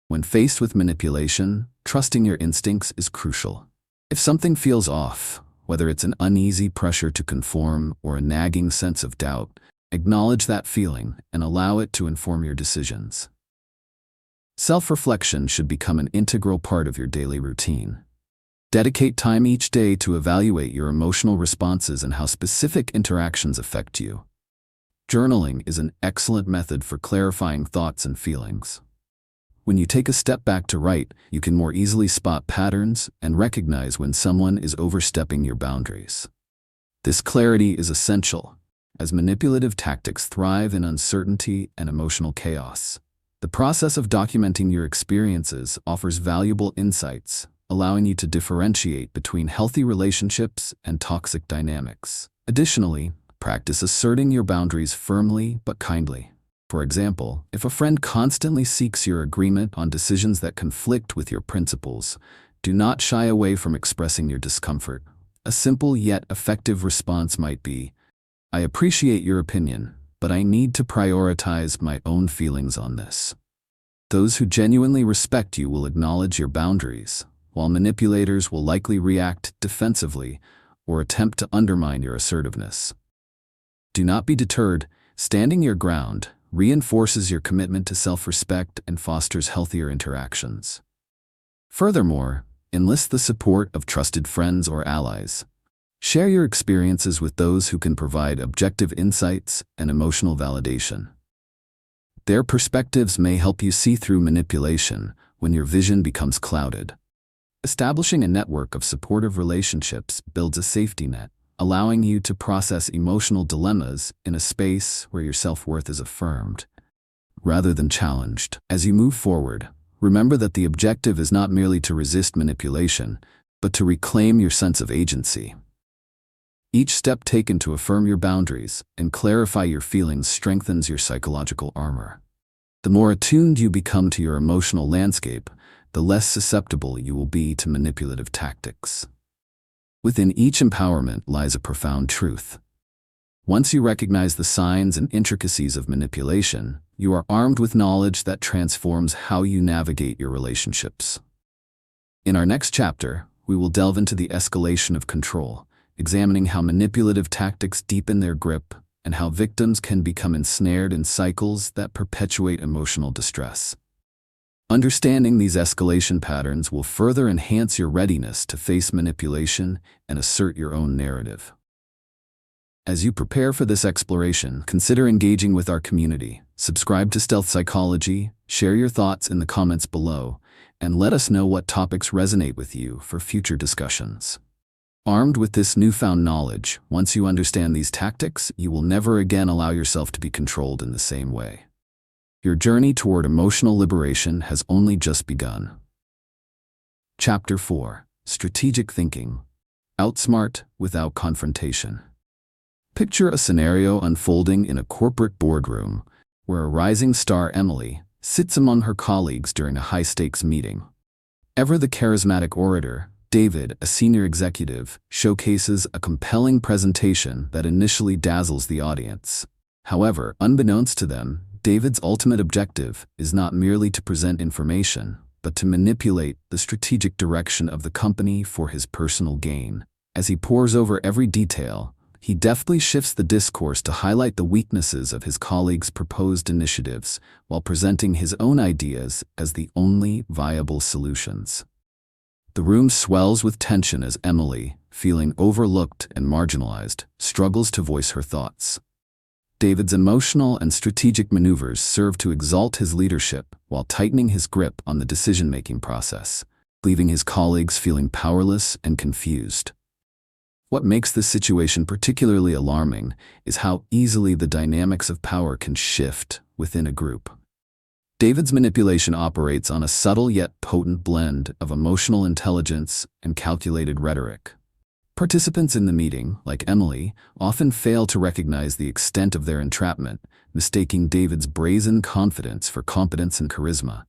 When faced with manipulation, trusting your instincts is crucial. If something feels off, whether it's an uneasy pressure to conform or a nagging sense of doubt, acknowledge that feeling and allow it to inform your decisions. Self-reflection should become an integral part of your daily routine. Dedicate time each day to evaluate your emotional responses and how specific interactions affect you. Journaling is an excellent method for clarifying thoughts and feelings. When you take a step back to write, you can more easily spot patterns and recognize when someone is overstepping your boundaries. This clarity is essential, as manipulative tactics thrive in uncertainty and emotional chaos. The process of documenting your experiences offers valuable insights, allowing you to differentiate between healthy relationships and toxic dynamics. Additionally, practice asserting your boundaries firmly but kindly. For example, if a friend constantly seeks your agreement on decisions that conflict with your principles, do not shy away from expressing your discomfort. A simple yet effective response might be, "I appreciate your opinion, but I need to prioritize my own feelings on this." Those who genuinely respect you will acknowledge your boundaries, while manipulators will likely react defensively or attempt to undermine your assertiveness. Do not be deterred. Standing your ground reinforces your commitment to self-respect and fosters healthier interactions. Furthermore, enlist the support of trusted friends or allies. Share your experiences with those who can provide objective insights and emotional validation. Their perspectives may help you see through manipulation when your vision becomes clouded. Establishing a network of supportive relationships builds a safety net, allowing you to process emotional dilemmas in a space where your self-worth is affirmed, rather than challenged. As you move forward, remember that the objective is not merely to resist manipulation, but to reclaim your sense of agency. Each step taken to affirm your boundaries and clarify your feelings strengthens your psychological armor. The more attuned you become to your emotional landscape, the less susceptible you will be to manipulative tactics. Within each empowerment lies a profound truth. Once you recognize the signs and intricacies of manipulation, you are armed with knowledge that transforms how you navigate your relationships. In our next chapter, we will delve into the escalation of control, examining how manipulative tactics deepen their grip and how victims can become ensnared in cycles that perpetuate emotional distress. Understanding these escalation patterns will further enhance your readiness to face manipulation and assert your own narrative. As you prepare for this exploration, consider engaging with our community. Subscribe to Stealth Psychology, share your thoughts in the comments below, and let us know what topics resonate with you for future discussions. Armed with this newfound knowledge, once you understand these tactics, you will never again allow yourself to be controlled in the same way. Your journey toward emotional liberation has only just begun. Chapter 4: Strategic Thinking. Outsmart without confrontation. Picture a scenario unfolding in a corporate boardroom where a rising star, Emily, sits among her colleagues during a high-stakes meeting. Ever the charismatic orator, David, a senior executive, showcases a compelling presentation that initially dazzles the audience. However, unbeknownst to them, David's ultimate objective is not merely to present information, but to manipulate the strategic direction of the company for his personal gain. As he pores over every detail, he deftly shifts the discourse to highlight the weaknesses of his colleagues' proposed initiatives, while presenting his own ideas as the only viable solutions. The room swells with tension as Emily, feeling overlooked and marginalized, struggles to voice her thoughts. David's emotional and strategic maneuvers serve to exalt his leadership while tightening his grip on the decision-making process, leaving his colleagues feeling powerless and confused. What makes this situation particularly alarming is how easily the dynamics of power can shift within a group. David's manipulation operates on a subtle yet potent blend of emotional intelligence and calculated rhetoric. Participants in the meeting, like Emily, often fail to recognize the extent of their entrapment, mistaking David's brazen confidence for competence and charisma.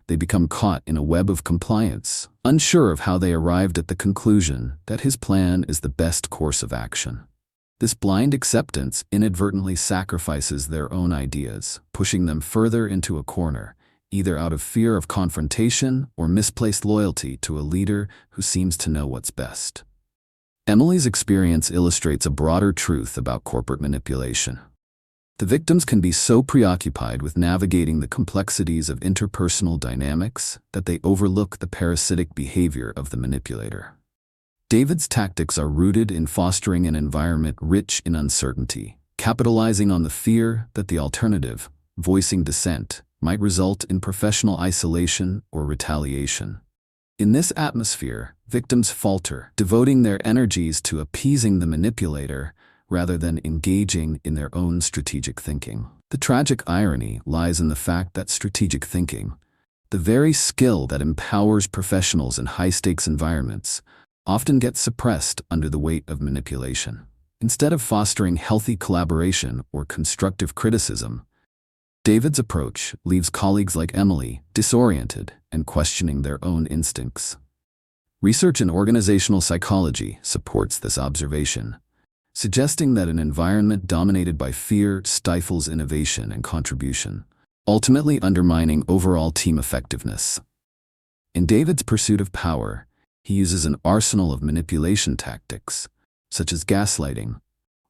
They become caught in a web of compliance, unsure of how they arrived at the conclusion that his plan is the best course of action. This blind acceptance inadvertently sacrifices their own ideas, pushing them further into a corner, either out of fear of confrontation or misplaced loyalty to a leader who seems to know what's best. Emily's experience illustrates a broader truth about corporate manipulation. The victims can be so preoccupied with navigating the complexities of interpersonal dynamics that they overlook the parasitic behavior of the manipulator. David's tactics are rooted in fostering an environment rich in uncertainty, capitalizing on the fear that the alternative, voicing dissent, might result in professional isolation or retaliation. In this atmosphere, victims falter, devoting their energies to appeasing the manipulator rather than engaging in their own strategic thinking. The tragic irony lies in the fact that strategic thinking, the very skill that empowers professionals in high-stakes environments, often gets suppressed under the weight of manipulation. Instead of fostering healthy collaboration or constructive criticism, David's approach leaves colleagues like Emily disoriented and questioning their own instincts. Research in organizational psychology supports this observation, suggesting that an environment dominated by fear stifles innovation and contribution, ultimately undermining overall team effectiveness. In David's pursuit of power, he uses an arsenal of manipulation tactics, such as gaslighting,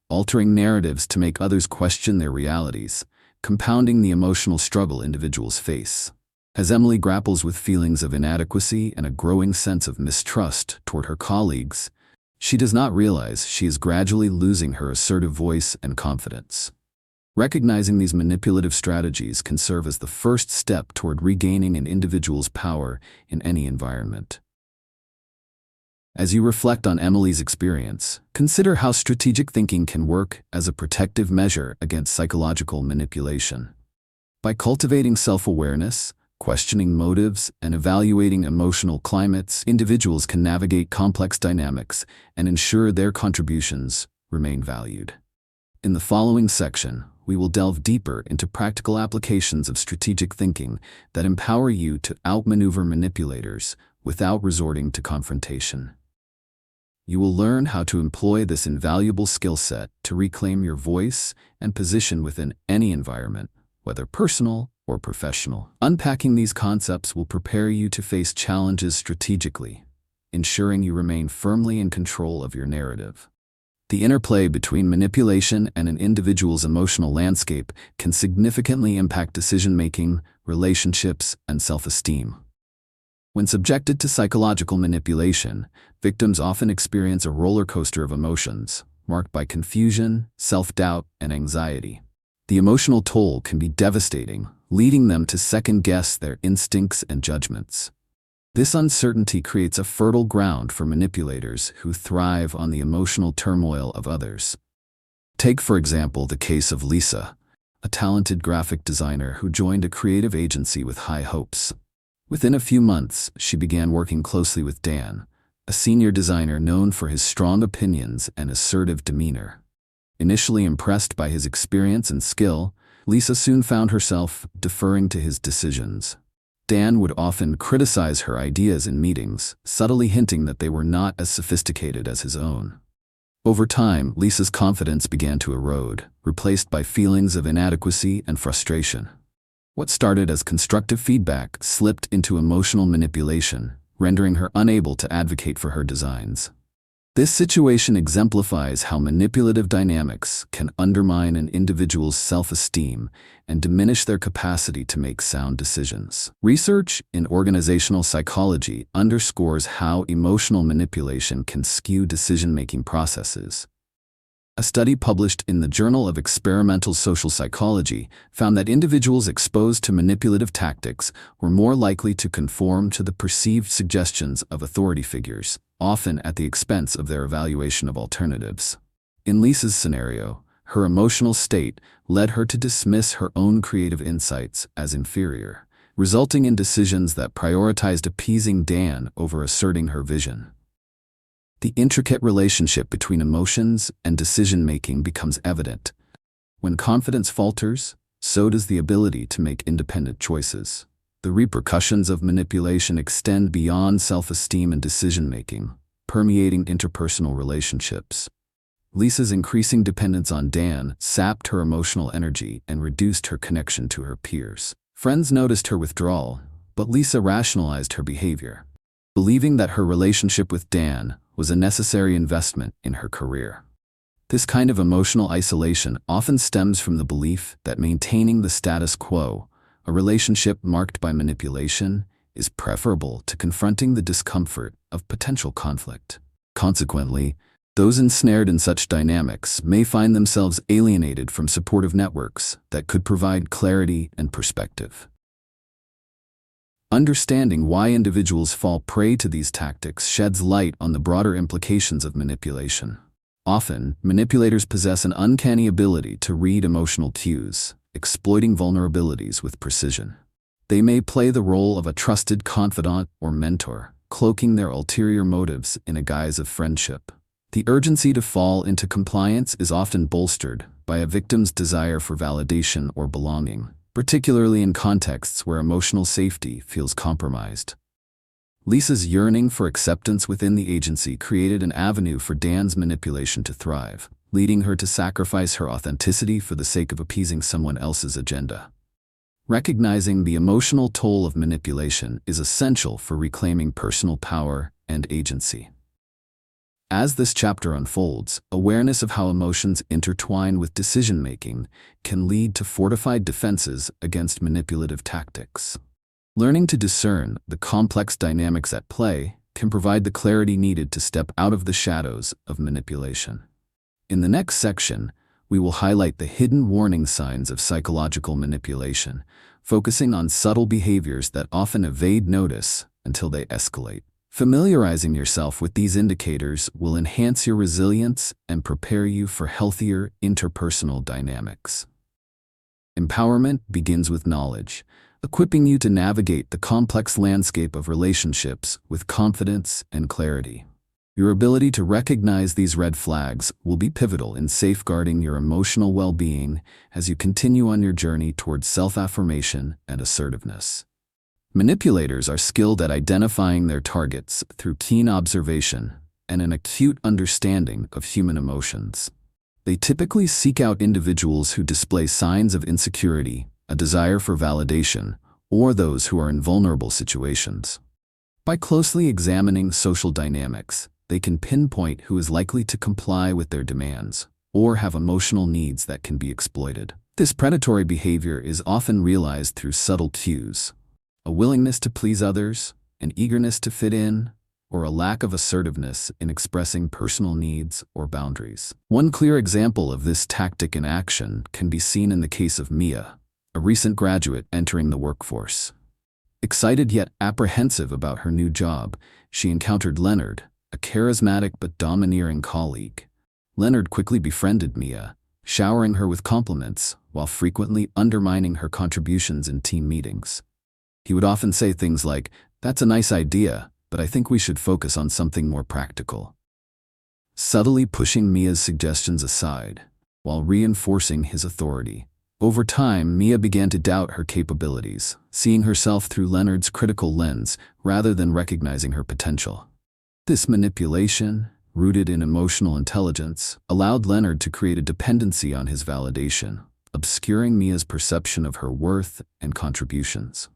altering narratives to make others question their realities, compounding the emotional struggle individuals face. As Emily grapples with feelings of inadequacy and a growing sense of mistrust toward her colleagues, she does not realize she is gradually losing her assertive voice and confidence. Recognizing these manipulative strategies can serve as the first step toward regaining an individual's power in any environment. As you reflect on Emily's experience, consider how strategic thinking can work as a protective measure against psychological manipulation. By cultivating self-awareness, questioning motives, and evaluating emotional climates, individuals can navigate complex dynamics and ensure their contributions remain valued. In the following section, we will delve deeper into practical applications of strategic thinking that empower you to outmaneuver manipulators without resorting to confrontation. You will learn how to employ this invaluable skill set to reclaim your voice and position within any environment, whether personal or professional. Unpacking these concepts will prepare you to face challenges strategically, ensuring you remain firmly in control of your narrative. The interplay between manipulation and an individual's emotional landscape can significantly impact decision-making, relationships, and self-esteem. When subjected to psychological manipulation, victims often experience a roller coaster of emotions, marked by confusion, self-doubt, and anxiety. The emotional toll can be devastating, leading them to second-guess their instincts and judgments. This uncertainty creates a fertile ground for manipulators who thrive on the emotional turmoil of others. Take, for example, the case of Lisa, a talented graphic designer who joined a creative agency with high hopes. Within a few months, she began working closely with Dan, a senior designer known for his strong opinions and assertive demeanor. Initially impressed by his experience and skill, Lisa soon found herself deferring to his decisions. Dan would often criticize her ideas in meetings, subtly hinting that they were not as sophisticated as his own. Over time, Lisa's confidence began to erode, replaced by feelings of inadequacy and frustration. What started as constructive feedback slipped into emotional manipulation, rendering her unable to advocate for her designs. This situation exemplifies how manipulative dynamics can undermine an individual's self-esteem and diminish their capacity to make sound decisions. Research in organizational psychology underscores how emotional manipulation can skew decision-making processes. A study published in the Journal of Experimental Social Psychology found that individuals exposed to manipulative tactics were more likely to conform to the perceived suggestions of authority figures, often at the expense of their evaluation of alternatives. In Lisa's scenario, her emotional state led her to dismiss her own creative insights as inferior, resulting in decisions that prioritized appeasing Dan over asserting her vision. The intricate relationship between emotions and decision-making becomes evident. When confidence falters, so does the ability to make independent choices. The repercussions of manipulation extend beyond self-esteem and decision-making, permeating interpersonal relationships. Lisa's increasing dependence on Dan sapped her emotional energy and reduced her connection to her peers. Friends noticed her withdrawal, but Lisa rationalized her behavior, believing that her relationship with Dan was a necessary investment in her career. This kind of emotional isolation often stems from the belief that maintaining the status quo, a relationship marked by manipulation, is preferable to confronting the discomfort of potential conflict. Consequently, those ensnared in such dynamics may find themselves alienated from supportive networks that could provide clarity and perspective. Understanding why individuals fall prey to these tactics sheds light on the broader implications of manipulation. Often, manipulators possess an uncanny ability to read emotional cues, exploiting vulnerabilities with precision. They may play the role of a trusted confidant or mentor, cloaking their ulterior motives in a guise of friendship. The urgency to fall into compliance is often bolstered by a victim's desire for validation or belonging, particularly in contexts where emotional safety feels compromised. Lisa's yearning for acceptance within the agency created an avenue for Dan's manipulation to thrive, leading her to sacrifice her authenticity for the sake of appeasing someone else's agenda. Recognizing the emotional toll of manipulation is essential for reclaiming personal power and agency. As this chapter unfolds, awareness of how emotions intertwine with decision-making can lead to fortified defenses against manipulative tactics. Learning to discern the complex dynamics at play can provide the clarity needed to step out of the shadows of manipulation. In the next section, we will highlight the hidden warning signs of psychological manipulation, focusing on subtle behaviors that often evade notice until they escalate. Familiarizing yourself with these indicators will enhance your resilience and prepare you for healthier interpersonal dynamics. Empowerment begins with knowledge, equipping you to navigate the complex landscape of relationships with confidence and clarity. Your ability to recognize these red flags will be pivotal in safeguarding your emotional well-being as you continue on your journey towards self-affirmation and assertiveness. Manipulators are skilled at identifying their targets through keen observation and an acute understanding of human emotions. They typically seek out individuals who display signs of insecurity, a desire for validation, or those who are in vulnerable situations. By closely examining social dynamics, they can pinpoint who is likely to comply with their demands or have emotional needs that can be exploited. This predatory behavior is often realized through subtle cues: a willingness to please others, an eagerness to fit in, or a lack of assertiveness in expressing personal needs or boundaries. One clear example of this tactic in action can be seen in the case of Mia, a recent graduate entering the workforce. Excited yet apprehensive about her new job, she encountered Leonard, a charismatic but domineering colleague. Leonard quickly befriended Mia, showering her with compliments while frequently undermining her contributions in team meetings. He would often say things like, "That's a nice idea, but I think we should focus on something more practical," subtly pushing Mia's suggestions aside while reinforcing his authority. Over time, Mia began to doubt her capabilities, seeing herself through Leonard's critical lens rather than recognizing her potential. This manipulation, rooted in emotional intelligence, allowed Leonard to create a dependency on his validation, obscuring Mia's perception of her worth and contributions.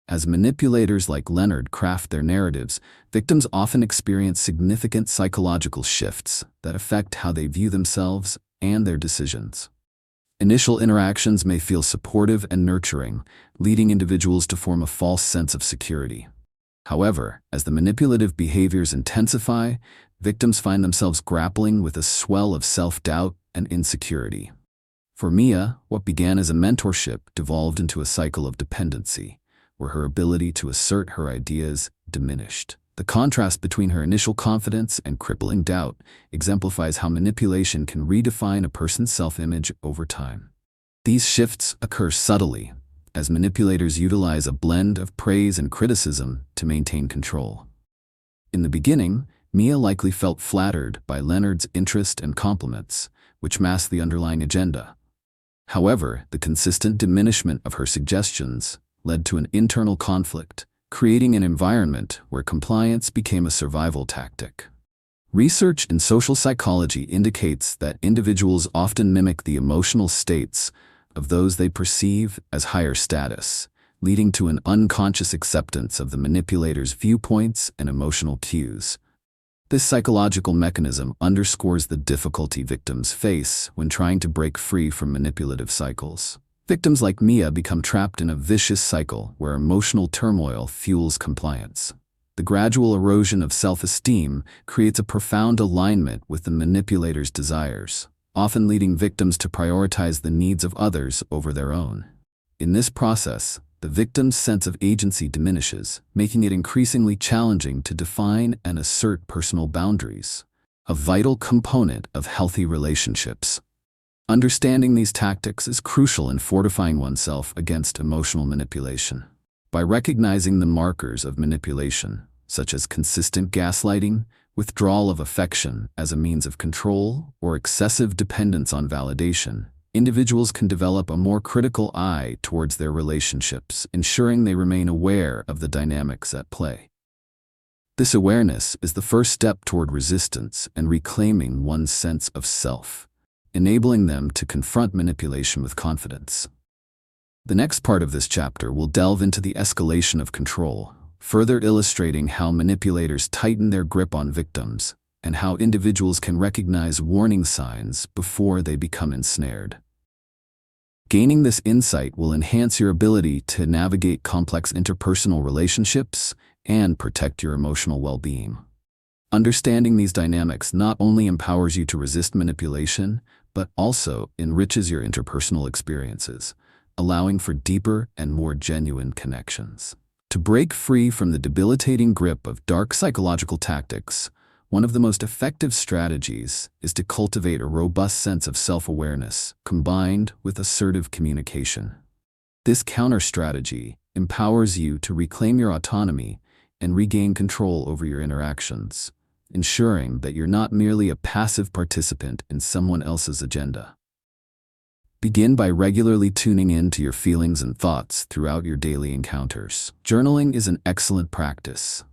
As manipulators like Leonard craft their narratives, victims often experience significant psychological shifts that affect how they view themselves and their decisions. Initial interactions may feel supportive and nurturing, leading individuals to form a false sense of security. However, as the manipulative behaviors intensify, victims find themselves grappling with a swell of self-doubt and insecurity. For Mia, what began as a mentorship devolved into a cycle of dependency, where her ability to assert her ideas diminished. The contrast between her initial confidence and crippling doubt exemplifies how manipulation can redefine a person's self-image over time. These shifts occur subtly, as manipulators utilize a blend of praise and criticism to maintain control. In the beginning, Mia likely felt flattered by Leonard's interest and compliments, which masked the underlying agenda. However, the consistent diminishment of her suggestions led to an internal conflict, creating an environment where compliance became a survival tactic. Research in social psychology indicates that individuals often mimic the emotional states of those they perceive as higher status, leading to an unconscious acceptance of the manipulator's viewpoints and emotional cues. This psychological mechanism underscores the difficulty victims face when trying to break free from manipulative cycles. Victims like Mia become trapped in a vicious cycle where emotional turmoil fuels compliance. The gradual erosion of self-esteem creates a profound alignment with the manipulator's desires, often leading victims to prioritize the needs of others over their own. In this process, the victim's sense of agency diminishes, making it increasingly challenging to define and assert personal boundaries, a vital component of healthy relationships. Understanding these tactics is crucial in fortifying oneself against emotional manipulation. By recognizing the markers of manipulation, such as consistent gaslighting, withdrawal of affection as a means of control, or excessive dependence on validation, individuals can develop a more critical eye towards their relationships, ensuring they remain aware of the dynamics at play. This awareness is the first step toward resistance and reclaiming one's sense of self, enabling them to confront manipulation with confidence. The next part of this chapter will delve into the escalation of control, further illustrating how manipulators tighten their grip on victims and how individuals can recognize warning signs before they become ensnared. Gaining this insight will enhance your ability to navigate complex interpersonal relationships and protect your emotional well-being. Understanding these dynamics not only empowers you to resist manipulation, but also enriches your interpersonal experiences, allowing for deeper and more genuine connections. To break free from the debilitating grip of dark psychological tactics, one of the most effective strategies is to cultivate a robust sense of self-awareness combined with assertive communication. This counter-strategy empowers you to reclaim your autonomy and regain control over your interactions, ensuring that you're not merely a passive participant in someone else's agenda. Begin by regularly tuning in to your feelings and thoughts throughout your daily encounters. Journaling is an excellent practice.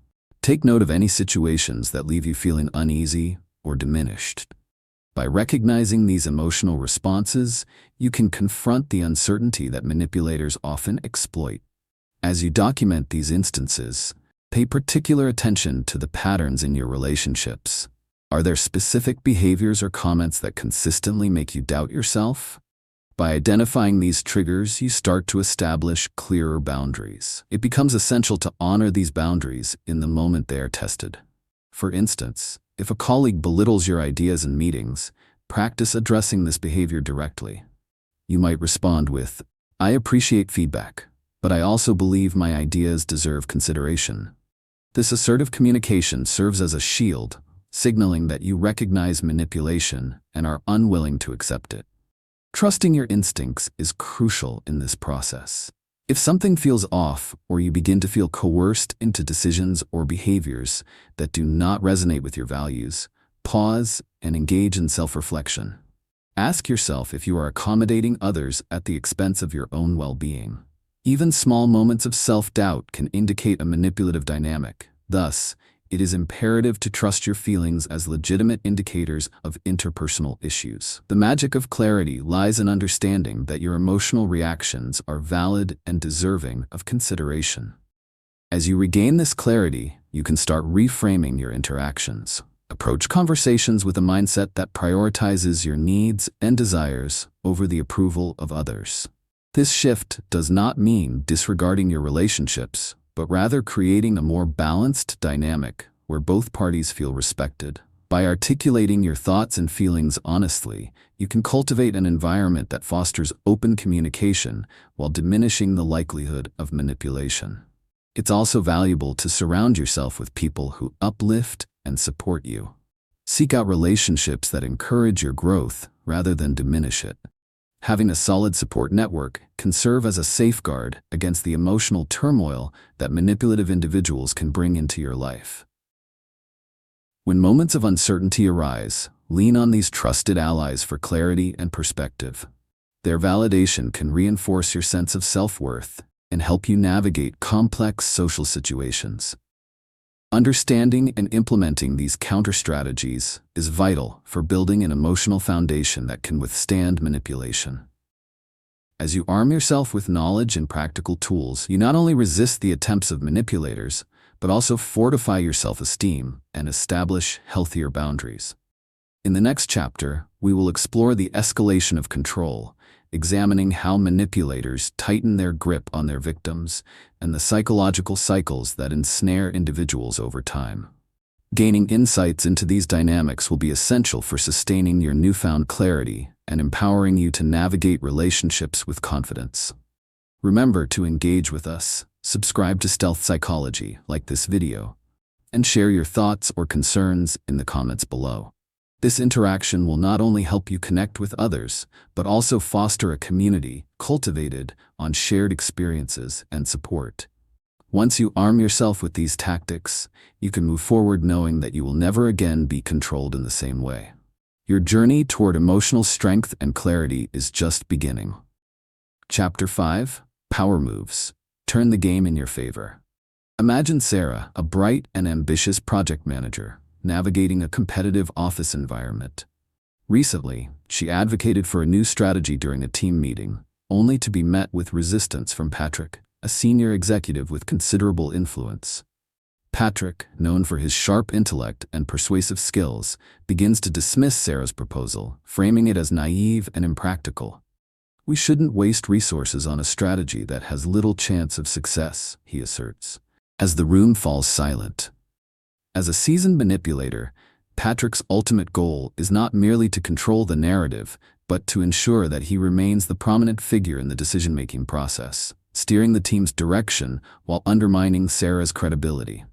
Take note of any situations that leave you feeling uneasy or diminished. By recognizing these emotional responses, you can confront the uncertainty that manipulators often exploit. As you document these instances, pay particular attention to the patterns in your relationships. Are there specific behaviors or comments that consistently make you doubt yourself? By identifying these triggers, you start to establish clearer boundaries. It becomes essential to honor these boundaries in the moment they are tested. For instance, if a colleague belittles your ideas in meetings, practice addressing this behavior directly. You might respond with, I appreciate feedback, but I also believe my ideas deserve consideration. This assertive communication serves as a shield, signaling that you recognize manipulation and are unwilling to accept it. Trusting your instincts is crucial in this process. If something feels off or you begin to feel coerced into decisions or behaviors that do not resonate with your values, pause and engage in self-reflection. Ask yourself if you are accommodating others at the expense of your own well-being. Even small moments of self-doubt can indicate a manipulative dynamic. Thus, it is imperative to trust your feelings as legitimate indicators of interpersonal issues. The magic of clarity lies in understanding that your emotional reactions are valid and deserving of consideration. As you regain this clarity, you can start reframing your interactions. Approach conversations with a mindset that prioritizes your needs and desires over the approval of others. This shift does not mean disregarding your relationships, but rather creating a more balanced dynamic where both parties feel respected. By articulating your thoughts and feelings honestly, you can cultivate an environment that fosters open communication while diminishing the likelihood of manipulation. It's also valuable to surround yourself with people who uplift and support you. Seek out relationships that encourage your growth rather than diminish it. Having a solid support network can serve as a safeguard against the emotional turmoil that manipulative individuals can bring into your life. When moments of uncertainty arise, lean on these trusted allies for clarity and perspective. Their validation can reinforce your sense of self-worth and help you navigate complex social situations. Understanding and implementing these counter-strategies is vital for building an emotional foundation that can withstand manipulation. As you arm yourself with knowledge and practical tools, you not only resist the attempts of manipulators, but also fortify your self-esteem and establish healthier boundaries. In the next chapter, we will explore the escalation of control, examining how manipulators tighten their grip on their victims and the psychological cycles that ensnare individuals over time. Gaining insights into these dynamics will be essential for sustaining your newfound clarity and empowering you to navigate relationships with confidence. Remember to engage with us, subscribe to Stealth Psychology, like this video, and share your thoughts or concerns in the comments below. This interaction will not only help you connect with others, but also foster a community cultivated on shared experiences and support. Once you arm yourself with these tactics, you can move forward knowing that you will never again be controlled in the same way. Your journey toward emotional strength and clarity is just beginning. Chapter 5: Power Moves. Turn the game in your favor. Imagine Sarah, a bright and ambitious project manager, navigating a competitive office environment. Recently, she advocated for a new strategy during a team meeting, only to be met with resistance from Patrick, a senior executive with considerable influence. Patrick, known for his sharp intellect and persuasive skills, begins to dismiss Sarah's proposal, framing it as naive and impractical. "We shouldn't waste resources on a strategy that has little chance of success," he asserts. As the room falls silent. As a seasoned manipulator, Patrick's ultimate goal is not merely to control the narrative, but to ensure that he remains the prominent figure in the decision-making process, steering the team's direction while undermining Sarah's credibility.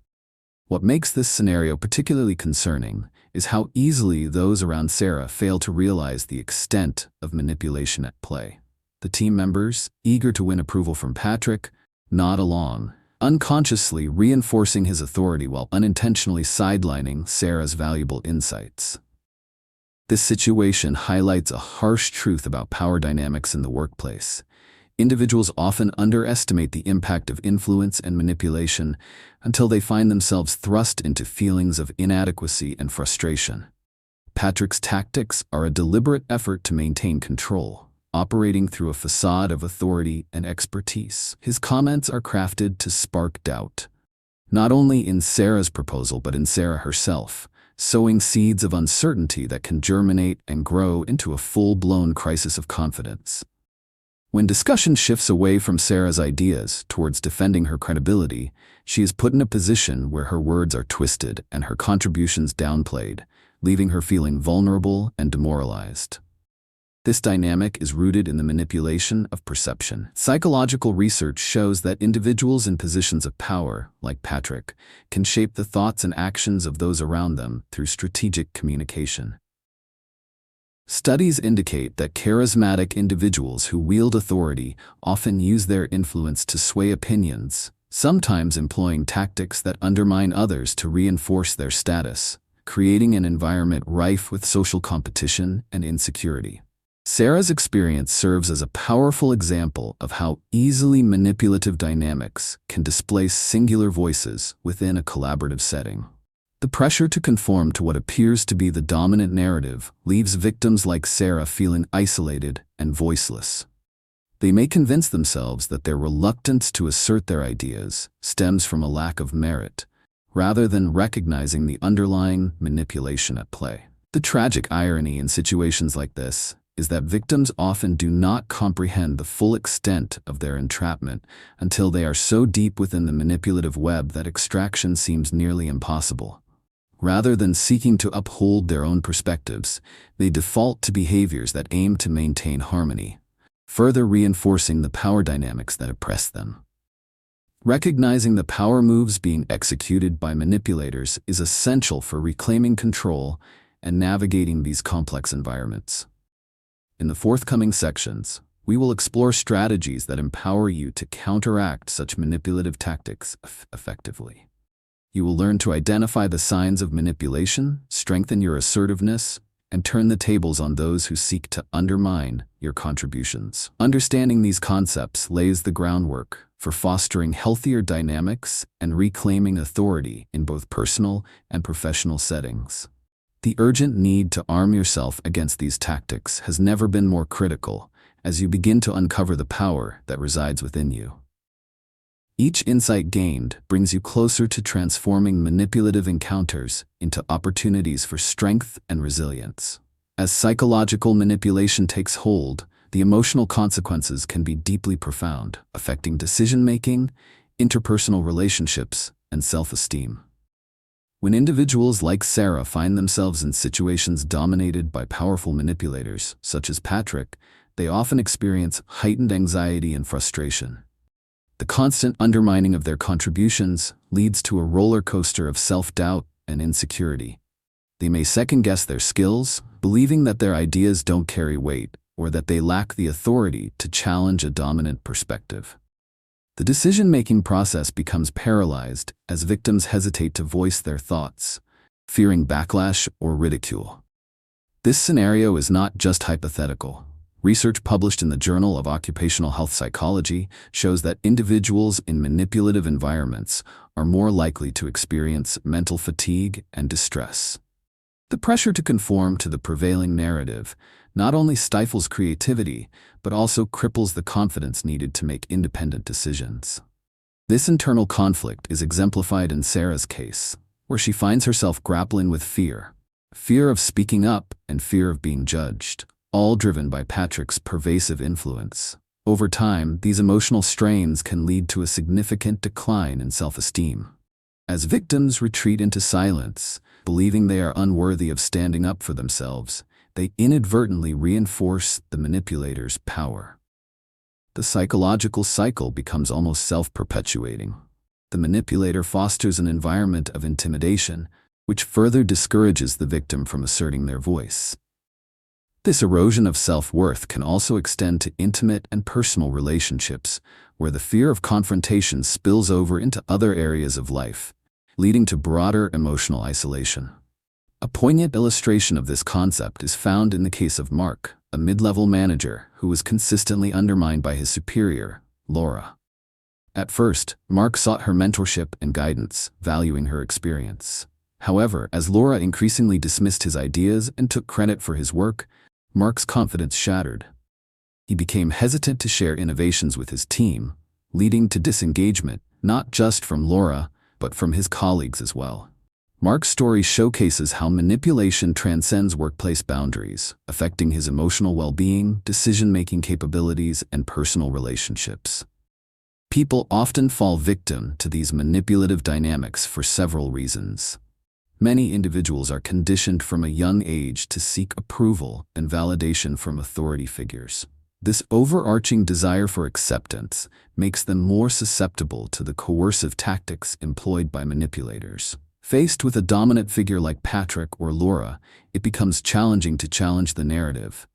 What makes this scenario particularly concerning is how easily those around Sarah fail to realize the extent of manipulation at play. The team members, eager to win approval from Patrick, nod along, unconsciously reinforcing his authority while unintentionally sidelining Sarah's valuable insights. This situation highlights a harsh truth about power dynamics in the workplace. Individuals often underestimate the impact of influence and manipulation until they find themselves thrust into feelings of inadequacy and frustration. Patrick's tactics are a deliberate effort to maintain control, operating through a facade of authority and expertise. His comments are crafted to spark doubt, not only in Sarah's proposal but in Sarah herself, sowing seeds of uncertainty that can germinate and grow into a full-blown crisis of confidence. When discussion shifts away from Sarah's ideas towards defending her credibility, she is put in a position where her words are twisted and her contributions downplayed, leaving her feeling vulnerable and demoralized. This dynamic is rooted in the manipulation of perception. Psychological research shows that individuals in positions of power, like Patrick, can shape the thoughts and actions of those around them through strategic communication. Studies indicate that charismatic individuals who wield authority often use their influence to sway opinions, sometimes employing tactics that undermine others to reinforce their status, creating an environment rife with social competition and insecurity. Sarah's experience serves as a powerful example of how easily manipulative dynamics can displace singular voices within a collaborative setting. The pressure to conform to what appears to be the dominant narrative leaves victims like Sarah feeling isolated and voiceless. They may convince themselves that their reluctance to assert their ideas stems from a lack of merit, rather than recognizing the underlying manipulation at play. The tragic irony in situations like this is that victims often do not comprehend the full extent of their entrapment until they are so deep within the manipulative web that extraction seems nearly impossible. Rather than seeking to uphold their own perspectives, they default to behaviors that aim to maintain harmony, further reinforcing the power dynamics that oppress them. Recognizing the power moves being executed by manipulators is essential for reclaiming control and navigating these complex environments. In the forthcoming sections, we will explore strategies that empower you to counteract such manipulative tactics effectively. You will learn to identify the signs of manipulation, strengthen your assertiveness, and turn the tables on those who seek to undermine your contributions. Understanding these concepts lays the groundwork for fostering healthier dynamics and reclaiming authority in both personal and professional settings. The urgent need to arm yourself against these tactics has never been more critical as you begin to uncover the power that resides within you. Each insight gained brings you closer to transforming manipulative encounters into opportunities for strength and resilience. As psychological manipulation takes hold, the emotional consequences can be deeply profound, affecting decision-making, interpersonal relationships, and self-esteem. When individuals like Sarah find themselves in situations dominated by powerful manipulators, such as Patrick, they often experience heightened anxiety and frustration. The constant undermining of their contributions leads to a roller coaster of self-doubt and insecurity. They may second-guess their skills, believing that their ideas don't carry weight, or that they lack the authority to challenge a dominant perspective. The decision-making process becomes paralyzed as victims hesitate to voice their thoughts, fearing backlash or ridicule. This scenario is not just hypothetical. Research published in the Journal of Occupational Health Psychology shows that individuals in manipulative environments are more likely to experience mental fatigue and distress. The pressure to conform to the prevailing narrative not only stifles creativity, but also cripples the confidence needed to make independent decisions. This internal conflict is exemplified in Sarah's case, where she finds herself grappling with fear of speaking up and fear of being judged, all driven by Patrick's pervasive influence. Over time, these emotional strains can lead to a significant decline in self-esteem. As victims retreat into silence, believing they are unworthy of standing up for themselves, they inadvertently reinforce the manipulator's power. The psychological cycle becomes almost self-perpetuating. The manipulator fosters an environment of intimidation, which further discourages the victim from asserting their voice. This erosion of self-worth can also extend to intimate and personal relationships, where the fear of confrontation spills over into other areas of life, leading to broader emotional isolation. A poignant illustration of this concept is found in the case of Mark, a mid-level manager who was consistently undermined by his superior, Laura. At first, Mark sought her mentorship and guidance, valuing her experience. However, as Laura increasingly dismissed his ideas and took credit for his work, Mark's confidence shattered. He became hesitant to share innovations with his team, leading to disengagement, not just from Laura, but from his colleagues as well. Mark's story showcases how manipulation transcends workplace boundaries, affecting his emotional well-being, decision-making capabilities, and personal relationships. People often fall victim to these manipulative dynamics for several reasons. Many individuals are conditioned from a young age to seek approval and validation from authority figures. This overarching desire for acceptance makes them more susceptible to the coercive tactics employed by manipulators. Faced with a dominant figure like Patrick or Laura, it becomes challenging to challenge the narrative,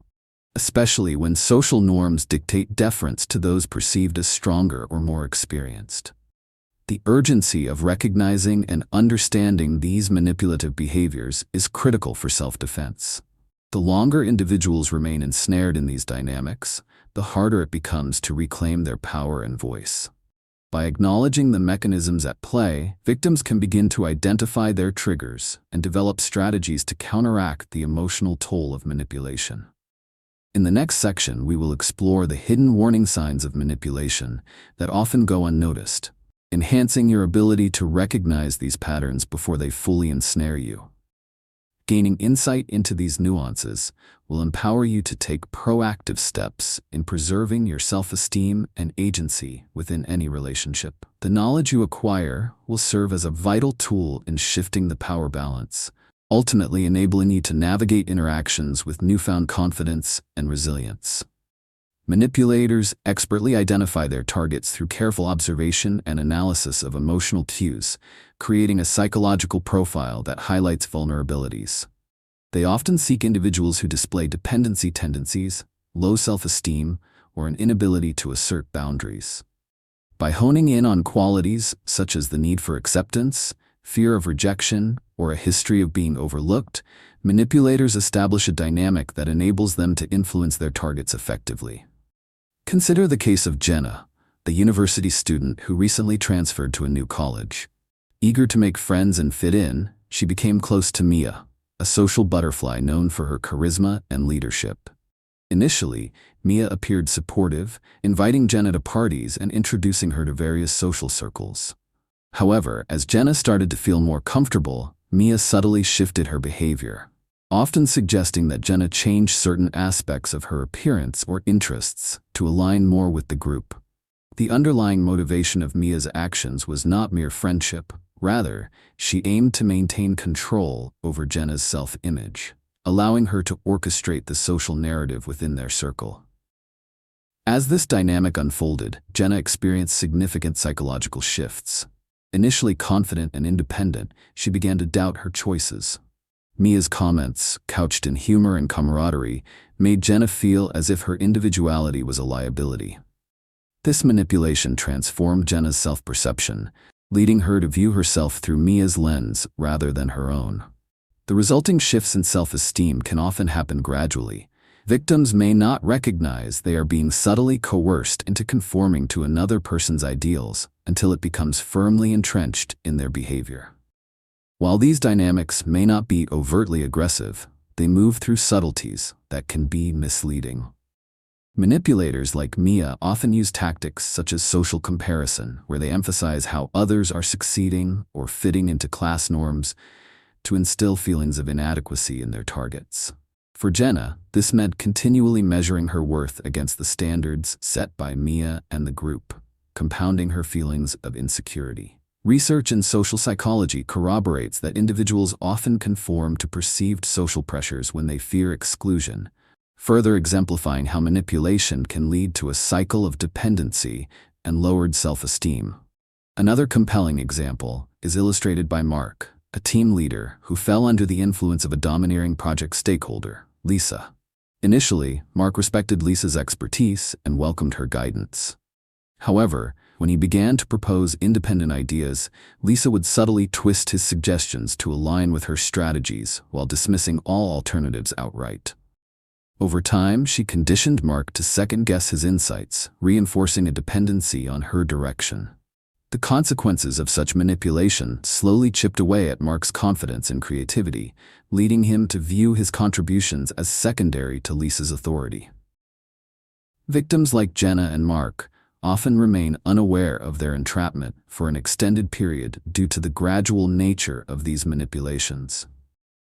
especially when social norms dictate deference to those perceived as stronger or more experienced. The urgency of recognizing and understanding these manipulative behaviors is critical for self-defense. The longer individuals remain ensnared in these dynamics, the harder it becomes to reclaim their power and voice. By acknowledging the mechanisms at play, victims can begin to identify their triggers and develop strategies to counteract the emotional toll of manipulation. In the next section, we will explore the hidden warning signs of manipulation that often go unnoticed, enhancing your ability to recognize these patterns before they fully ensnare you. Gaining insight into these nuances will empower you to take proactive steps in preserving your self-esteem and agency within any relationship. The knowledge you acquire will serve as a vital tool in shifting the power balance, ultimately enabling you to navigate interactions with newfound confidence and resilience. Manipulators expertly identify their targets through careful observation and analysis of emotional cues, creating a psychological profile that highlights vulnerabilities. They often seek individuals who display dependency tendencies, low self-esteem, or an inability to assert boundaries. By honing in on qualities such as the need for acceptance, fear of rejection, or a history of being overlooked, manipulators establish a dynamic that enables them to influence their targets effectively. Consider the case of Jenna, the university student who recently transferred to a new college. Eager to make friends and fit in, she became close to Mia, a social butterfly known for her charisma and leadership. Initially, Mia appeared supportive, inviting Jenna to parties and introducing her to various social circles. However, as Jenna started to feel more comfortable, Mia subtly shifted her behavior, often suggesting that Jenna change certain aspects of her appearance or interests to align more with the group. The underlying motivation of Mia's actions was not mere friendship. Rather, she aimed to maintain control over Jenna's self-image, allowing her to orchestrate the social narrative within their circle. As this dynamic unfolded, Jenna experienced significant psychological shifts. Initially confident and independent, she began to doubt her choices. Mia's comments, couched in humor and camaraderie, made Jenna feel as if her individuality was a liability. This manipulation transformed Jenna's self-perception, leading her to view herself through Mia's lens rather than her own. The resulting shifts in self-esteem can often happen gradually. Victims may not recognize they are being subtly coerced into conforming to another person's ideals until it becomes firmly entrenched in their behavior. While these dynamics may not be overtly aggressive, they move through subtleties that can be misleading. Manipulators like Mia often use tactics such as social comparison, where they emphasize how others are succeeding or fitting into class norms to instill feelings of inadequacy in their targets. For Jenna, this meant continually measuring her worth against the standards set by Mia and the group, compounding her feelings of insecurity. Research in social psychology corroborates that individuals often conform to perceived social pressures when they fear exclusion, further exemplifying how manipulation can lead to a cycle of dependency and lowered self-esteem. Another compelling example is illustrated by Mark, a team leader who fell under the influence of a domineering project stakeholder, Lisa. Initially, Mark respected Lisa's expertise and welcomed her guidance. However, when he began to propose independent ideas, Lisa would subtly twist his suggestions to align with her strategies while dismissing all alternatives outright. Over time, she conditioned Mark to second-guess his insights, reinforcing a dependency on her direction. The consequences of such manipulation slowly chipped away at Mark's confidence and creativity, leading him to view his contributions as secondary to Lisa's authority. Victims like Jenna and Mark often remain unaware of their entrapment for an extended period due to the gradual nature of these manipulations.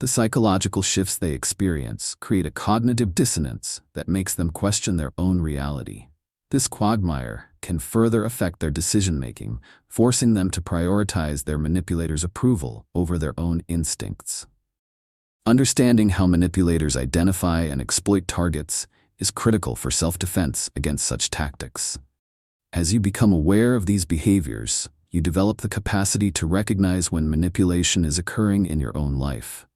The psychological shifts they experience create a cognitive dissonance that makes them question their own reality. This quagmire can further affect their decision-making, forcing them to prioritize their manipulator's approval over their own instincts. Understanding how manipulators identify and exploit targets is critical for self-defense against such tactics. As you become aware of these behaviors, you develop the capacity to recognize when manipulation is occurring in your own life.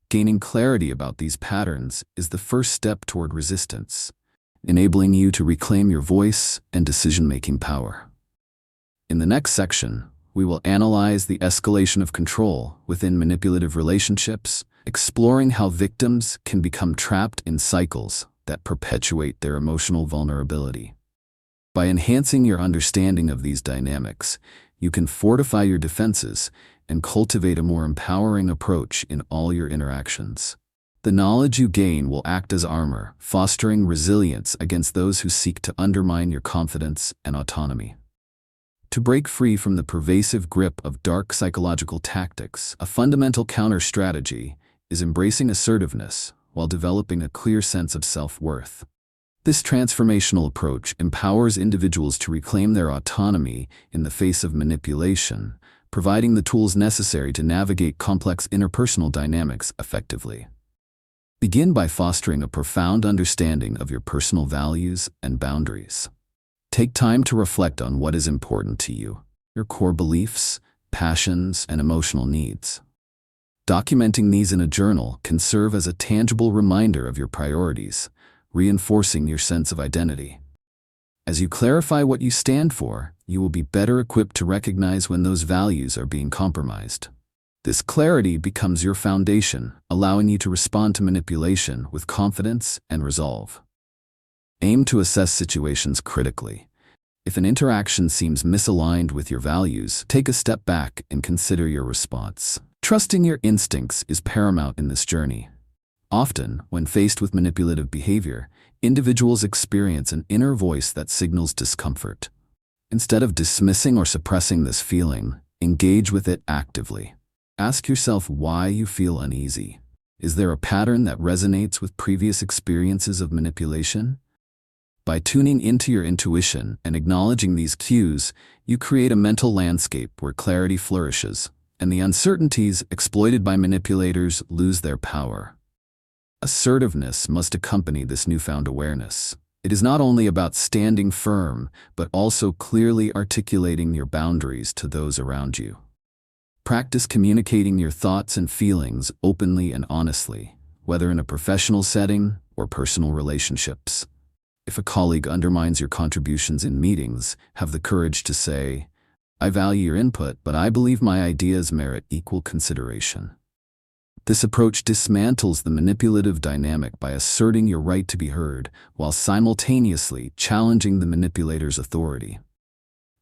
Gaining clarity about these patterns is the first step toward resistance, enabling you to reclaim your voice and decision-making power. In the next section, we will analyze the escalation of control within manipulative relationships, exploring how victims can become trapped in cycles that perpetuate their emotional vulnerability. By enhancing your understanding of these dynamics, you can fortify your defenses and cultivate a more empowering approach in all your interactions. The knowledge you gain will act as armor, fostering resilience against those who seek to undermine your confidence and autonomy. To break free from the pervasive grip of dark psychological tactics, a fundamental counter-strategy is embracing assertiveness while developing a clear sense of self-worth. This transformational approach empowers individuals to reclaim their autonomy in the face of manipulation, providing the tools necessary to navigate complex interpersonal dynamics effectively. Begin by fostering a profound understanding of your personal values and boundaries. Take time to reflect on what is important to you, your core beliefs, passions, and emotional needs. Documenting these in a journal can serve as a tangible reminder of your priorities, reinforcing your sense of identity. As you clarify what you stand for, you will be better equipped to recognize when those values are being compromised. This clarity becomes your foundation, allowing you to respond to manipulation with confidence and resolve. Aim to assess situations critically. If an interaction seems misaligned with your values, take a step back and consider your response. Trusting your instincts is paramount in this journey. Often, when faced with manipulative behavior, individuals experience an inner voice that signals discomfort. Instead of dismissing or suppressing this feeling, engage with it actively. Ask yourself why you feel uneasy. Is there a pattern that resonates with previous experiences of manipulation? By tuning into your intuition and acknowledging these cues, you create a mental landscape where clarity flourishes, and the uncertainties exploited by manipulators lose their power. Assertiveness must accompany this newfound awareness. It is not only about standing firm, but also clearly articulating your boundaries to those around you. Practice communicating your thoughts and feelings openly and honestly, whether in a professional setting or personal relationships. If a colleague undermines your contributions in meetings, have the courage to say, "I value your input, but I believe my ideas merit equal consideration." This approach dismantles the manipulative dynamic by asserting your right to be heard, while simultaneously challenging the manipulator's authority.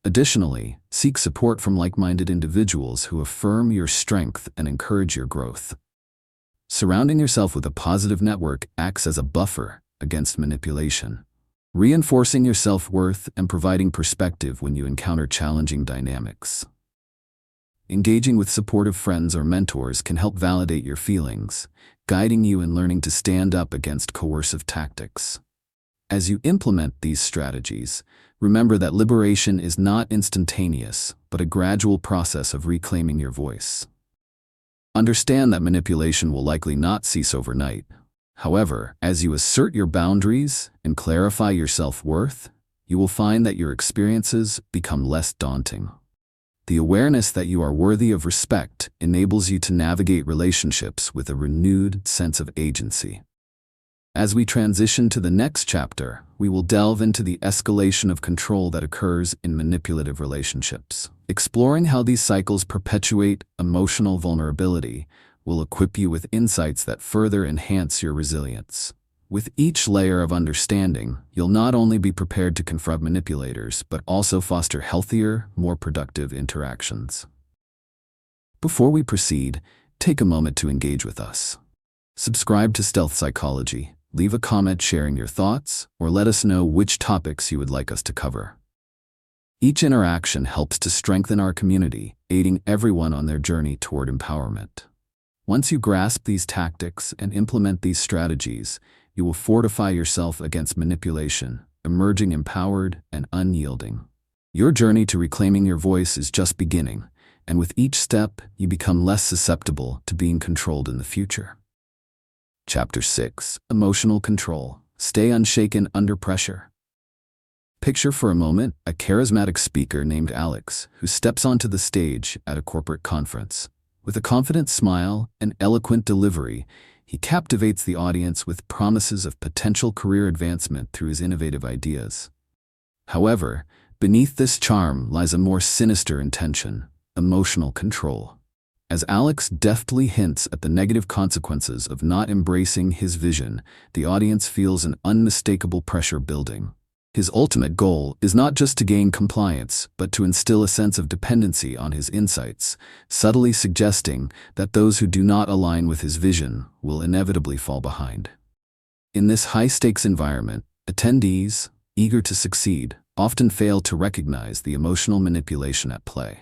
Additionally, seek support from like-minded individuals who affirm your strength and encourage your growth. Surrounding yourself with a positive network acts as a buffer against manipulation, reinforcing your self-worth and providing perspective when you encounter challenging dynamics. Engaging with supportive friends or mentors can help validate your feelings, guiding you in learning to stand up against coercive tactics. As you implement these strategies, remember that liberation is not instantaneous, but a gradual process of reclaiming your voice. Understand that manipulation will likely not cease overnight. However, as you assert your boundaries and clarify your self-worth, you will find that your experiences become less daunting. The awareness that you are worthy of respect enables you to navigate relationships with a renewed sense of agency. As we transition to the next chapter, we will delve into the escalation of control that occurs in manipulative relationships. Exploring how these cycles perpetuate emotional vulnerability will equip you with insights that further enhance your resilience. With each layer of understanding, you'll not only be prepared to confront manipulators, but also foster healthier, more productive interactions. Before we proceed, take a moment to engage with us. Subscribe to Stealth Psychology, leave a comment sharing your thoughts, or let us know which topics you would like us to cover. Each interaction helps to strengthen our community, aiding everyone on their journey toward empowerment. Once you grasp these tactics and implement these strategies, you will fortify yourself against manipulation, emerging empowered and unyielding. Your journey to reclaiming your voice is just beginning, and with each step, you become less susceptible to being controlled in the future. Chapter 6. Emotional Control. Stay unshaken under pressure. Picture for a moment a charismatic speaker named Alex who steps onto the stage at a corporate conference. With a confident smile and eloquent delivery, he captivates the audience with promises of potential career advancement through his innovative ideas. However, beneath this charm lies a more sinister intention: emotional control. As Alex deftly hints at the negative consequences of not embracing his vision, the audience feels an unmistakable pressure building. His ultimate goal is not just to gain compliance, but to instill a sense of dependency on his insights, subtly suggesting that those who do not align with his vision will inevitably fall behind. In this high-stakes environment, attendees, eager to succeed, often fail to recognize the emotional manipulation at play.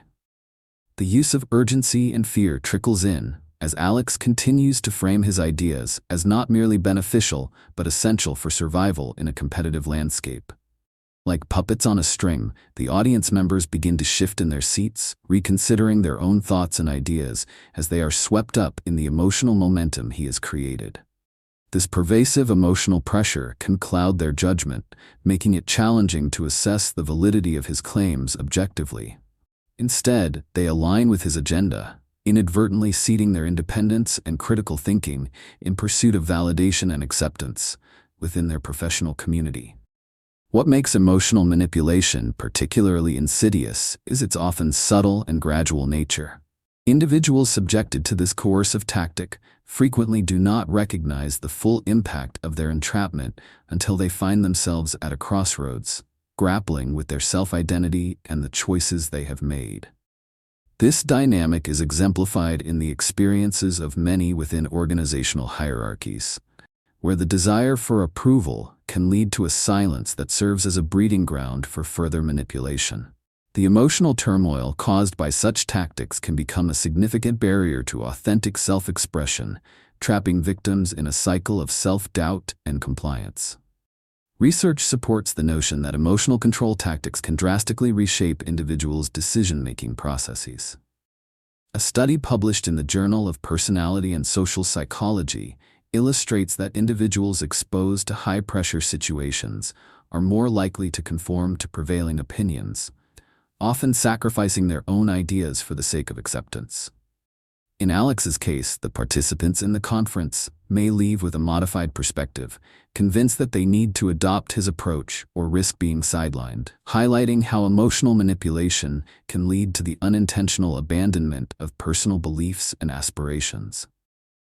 The use of urgency and fear trickles in as Alex continues to frame his ideas as not merely beneficial but essential for survival in a competitive landscape. Like puppets on a string, the audience members begin to shift in their seats, reconsidering their own thoughts and ideas as they are swept up in the emotional momentum he has created. This pervasive emotional pressure can cloud their judgment, making it challenging to assess the validity of his claims objectively. Instead, they align with his agenda, inadvertently ceding their independence and critical thinking in pursuit of validation and acceptance within their professional community. What makes emotional manipulation particularly insidious is its often subtle and gradual nature. Individuals subjected to this coercive tactic frequently do not recognize the full impact of their entrapment until they find themselves at a crossroads, grappling with their self-identity and the choices they have made. This dynamic is exemplified in the experiences of many within organizational hierarchies, where the desire for approval can lead to a silence that serves as a breeding ground for further manipulation. The emotional turmoil caused by such tactics can become a significant barrier to authentic self-expression, trapping victims in a cycle of self-doubt and compliance. Research supports the notion that emotional control tactics can drastically reshape individuals' decision-making processes. A study published in the Journal of Personality and Social Psychology illustrates that individuals exposed to high-pressure situations are more likely to conform to prevailing opinions, often sacrificing their own ideas for the sake of acceptance. In Alex's case, the participants in the conference may leave with a modified perspective, convinced that they need to adopt his approach or risk being sidelined, highlighting how emotional manipulation can lead to the unintentional abandonment of personal beliefs and aspirations.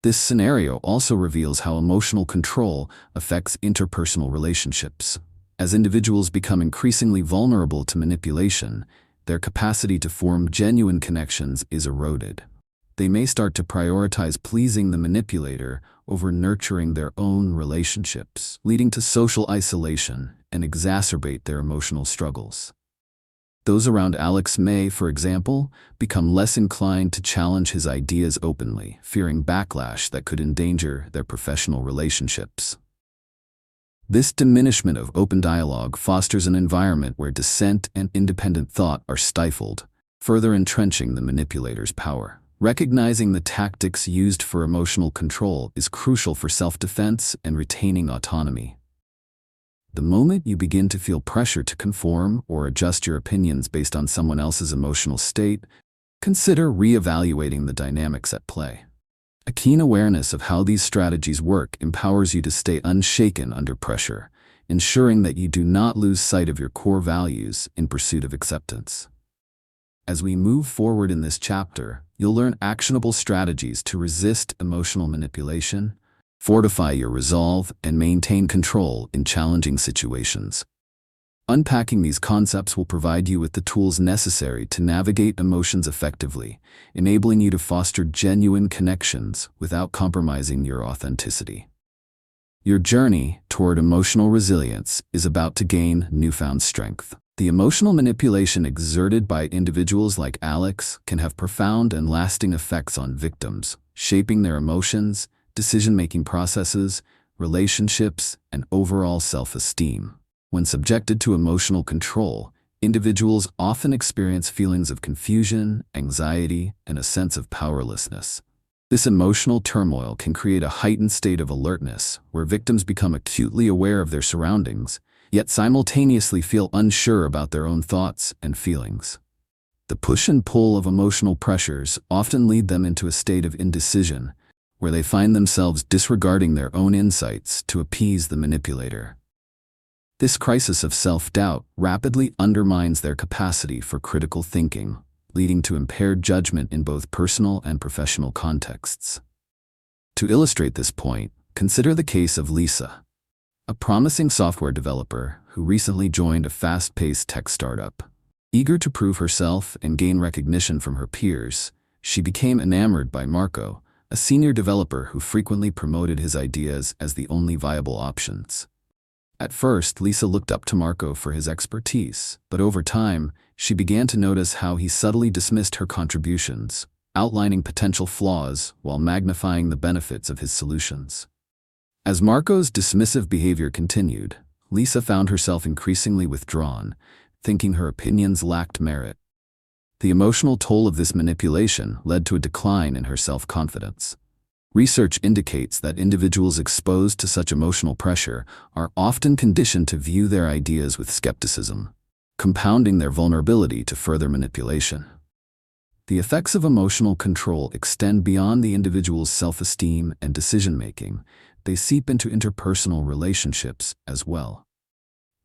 This scenario also reveals how emotional control affects interpersonal relationships. As individuals become increasingly vulnerable to manipulation, their capacity to form genuine connections is eroded. They may start to prioritize pleasing the manipulator over nurturing their own relationships, leading to social isolation and exacerbate their emotional struggles. Those around Alex may, for example, become less inclined to challenge his ideas openly, fearing backlash that could endanger their professional relationships. This diminishment of open dialogue fosters an environment where dissent and independent thought are stifled, further entrenching the manipulator's power. Recognizing the tactics used for emotional control is crucial for self-defense and retaining autonomy. The moment you begin to feel pressure to conform or adjust your opinions based on someone else's emotional state, consider re-evaluating the dynamics at play. A keen awareness of how these strategies work empowers you to stay unshaken under pressure, ensuring that you do not lose sight of your core values in pursuit of acceptance. As we move forward in this chapter, you'll learn actionable strategies to resist emotional manipulation, fortify your resolve, and maintain control in challenging situations. Unpacking these concepts will provide you with the tools necessary to navigate emotions effectively, enabling you to foster genuine connections without compromising your authenticity. Your journey toward emotional resilience is about to gain newfound strength. The emotional manipulation exerted by individuals like Alex can have profound and lasting effects on victims, shaping their emotions, decision-making processes, relationships, and overall self-esteem. When subjected to emotional control, individuals often experience feelings of confusion, anxiety, and a sense of powerlessness. This emotional turmoil can create a heightened state of alertness, where victims become acutely aware of their surroundings, yet simultaneously feel unsure about their own thoughts and feelings. The push and pull of emotional pressures often lead them into a state of indecision, where they find themselves disregarding their own insights to appease the manipulator. This crisis of self-doubt rapidly undermines their capacity for critical thinking, leading to impaired judgment in both personal and professional contexts. To illustrate this point, consider the case of Lisa, a promising software developer who recently joined a fast-paced tech startup. Eager to prove herself and gain recognition from her peers, she became enamored by Marco, a senior developer who frequently promoted his ideas as the only viable options. At first, Lisa looked up to Marco for his expertise, but over time, she began to notice how he subtly dismissed her contributions, outlining potential flaws while magnifying the benefits of his solutions. As Marco's dismissive behavior continued, Lisa found herself increasingly withdrawn, thinking her opinions lacked merit. The emotional toll of this manipulation led to a decline in her self-confidence. Research indicates that individuals exposed to such emotional pressure are often conditioned to view their ideas with skepticism, compounding their vulnerability to further manipulation. The effects of emotional control extend beyond the individual's self-esteem and decision-making. They seep into interpersonal relationships as well.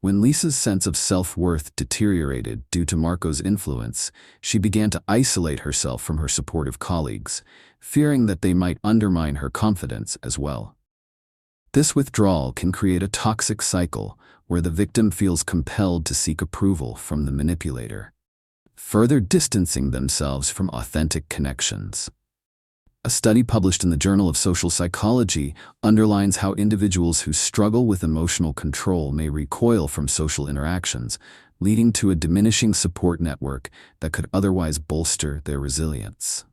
When Lisa's sense of self-worth deteriorated due to Marco's influence, she began to isolate herself from her supportive colleagues, fearing that they might undermine her confidence as well. This withdrawal can create a toxic cycle where the victim feels compelled to seek approval from the manipulator, further distancing themselves from authentic connections. A study published in the Journal of Social Psychology underlines how individuals who struggle with emotional control may recoil from social interactions, leading to a diminishing support network that could otherwise bolster their resilience.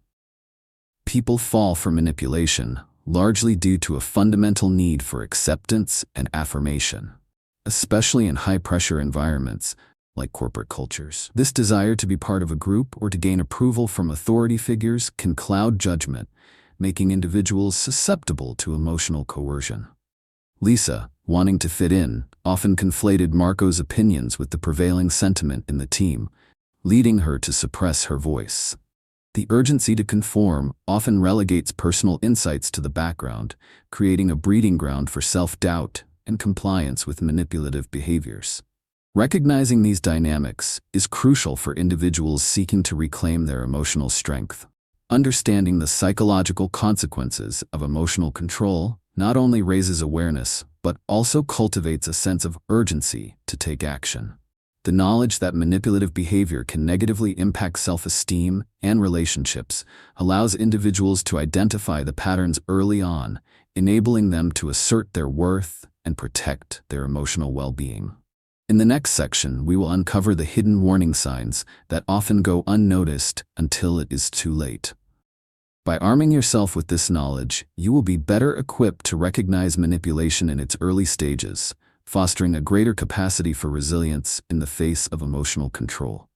People fall for manipulation, largely due to a fundamental need for acceptance and affirmation, especially in high-pressure environments like corporate cultures. This desire to be part of a group or to gain approval from authority figures can cloud judgment, making individuals susceptible to emotional coercion. Lisa, wanting to fit in, often conflated Marco's opinions with the prevailing sentiment in the team, leading her to suppress her voice. The urgency to conform often relegates personal insights to the background, creating a breeding ground for self-doubt and compliance with manipulative behaviors. Recognizing these dynamics is crucial for individuals seeking to reclaim their emotional strength. Understanding the psychological consequences of emotional control not only raises awareness, but also cultivates a sense of urgency to take action. The knowledge that manipulative behavior can negatively impact self-esteem and relationships allows individuals to identify the patterns early on, enabling them to assert their worth and protect their emotional well-being. In the next section, we will uncover the hidden warning signs that often go unnoticed until it is too late. By arming yourself with this knowledge, you will be better equipped to recognize manipulation in its early stages, fostering a greater capacity for resilience in the face of emotional control.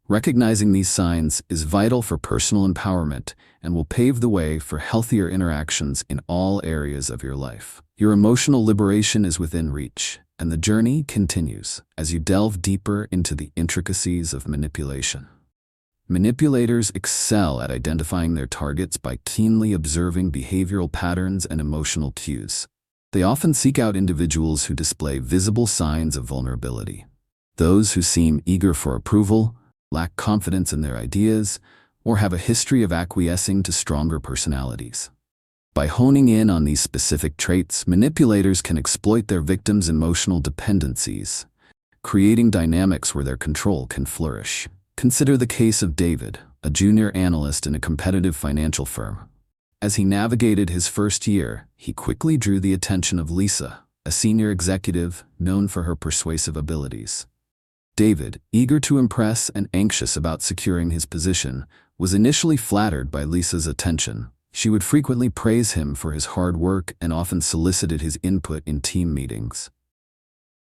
Recognizing these signs is vital for personal empowerment and will pave the way for healthier interactions in all areas of your life. Your emotional liberation is within reach, and the journey continues as you delve deeper into the intricacies of manipulation. Manipulators excel at identifying their targets by keenly observing behavioral patterns and emotional cues. They often seek out individuals who display visible signs of vulnerability. Those who seem eager for approval, lack confidence in their ideas, or have a history of acquiescing to stronger personalities. By honing in on these specific traits, manipulators can exploit their victims' emotional dependencies, creating dynamics where their control can flourish. Consider the case of David, a junior analyst in a competitive financial firm. As he navigated his first year, he quickly drew the attention of Lisa, a senior executive known for her persuasive abilities. David, eager to impress and anxious about securing his position, was initially flattered by Lisa's attention. She would frequently praise him for his hard work and often solicited his input in team meetings.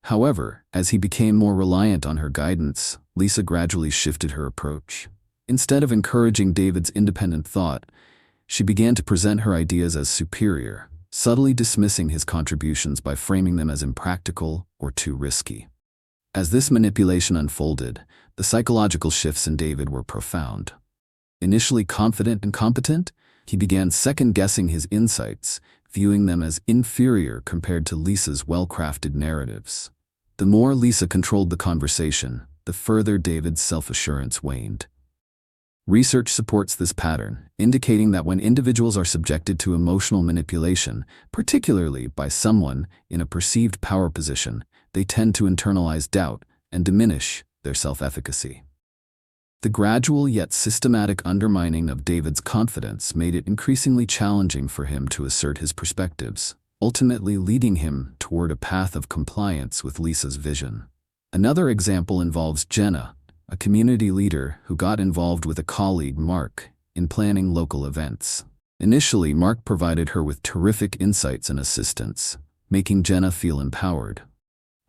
However, as he became more reliant on her guidance, Lisa gradually shifted her approach. Instead of encouraging David's independent thought, she began to present her ideas as superior, subtly dismissing his contributions by framing them as impractical or too risky. As this manipulation unfolded, the psychological shifts in David were profound. Initially confident and competent, he began second-guessing his insights, viewing them as inferior compared to Lisa's well-crafted narratives. The more Lisa controlled the conversation, the further David's self-assurance waned. Research supports this pattern, indicating that when individuals are subjected to emotional manipulation, particularly by someone in a perceived power position, they tend to internalize doubt and diminish their self-efficacy. The gradual yet systematic undermining of David's confidence made it increasingly challenging for him to assert his perspectives, ultimately leading him toward a path of compliance with Lisa's vision. Another example involves Jenna, a community leader who got involved with a colleague, Mark, in planning local events. Initially, Mark provided her with terrific insights and assistance, making Jenna feel empowered.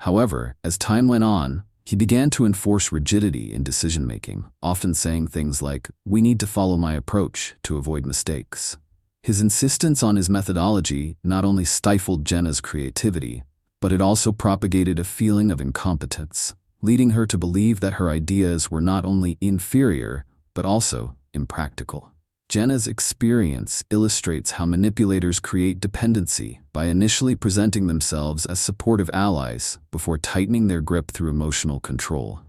However, as time went on, he began to enforce rigidity in decision-making, often saying things like, "We need to follow my approach to avoid mistakes." His insistence on his methodology not only stifled Jenna's creativity, but it also propagated a feeling of incompetence, leading her to believe that her ideas were not only inferior, but also impractical. Jenna's experience illustrates how manipulators create dependency by initially presenting themselves as supportive allies before tightening their grip through emotional control.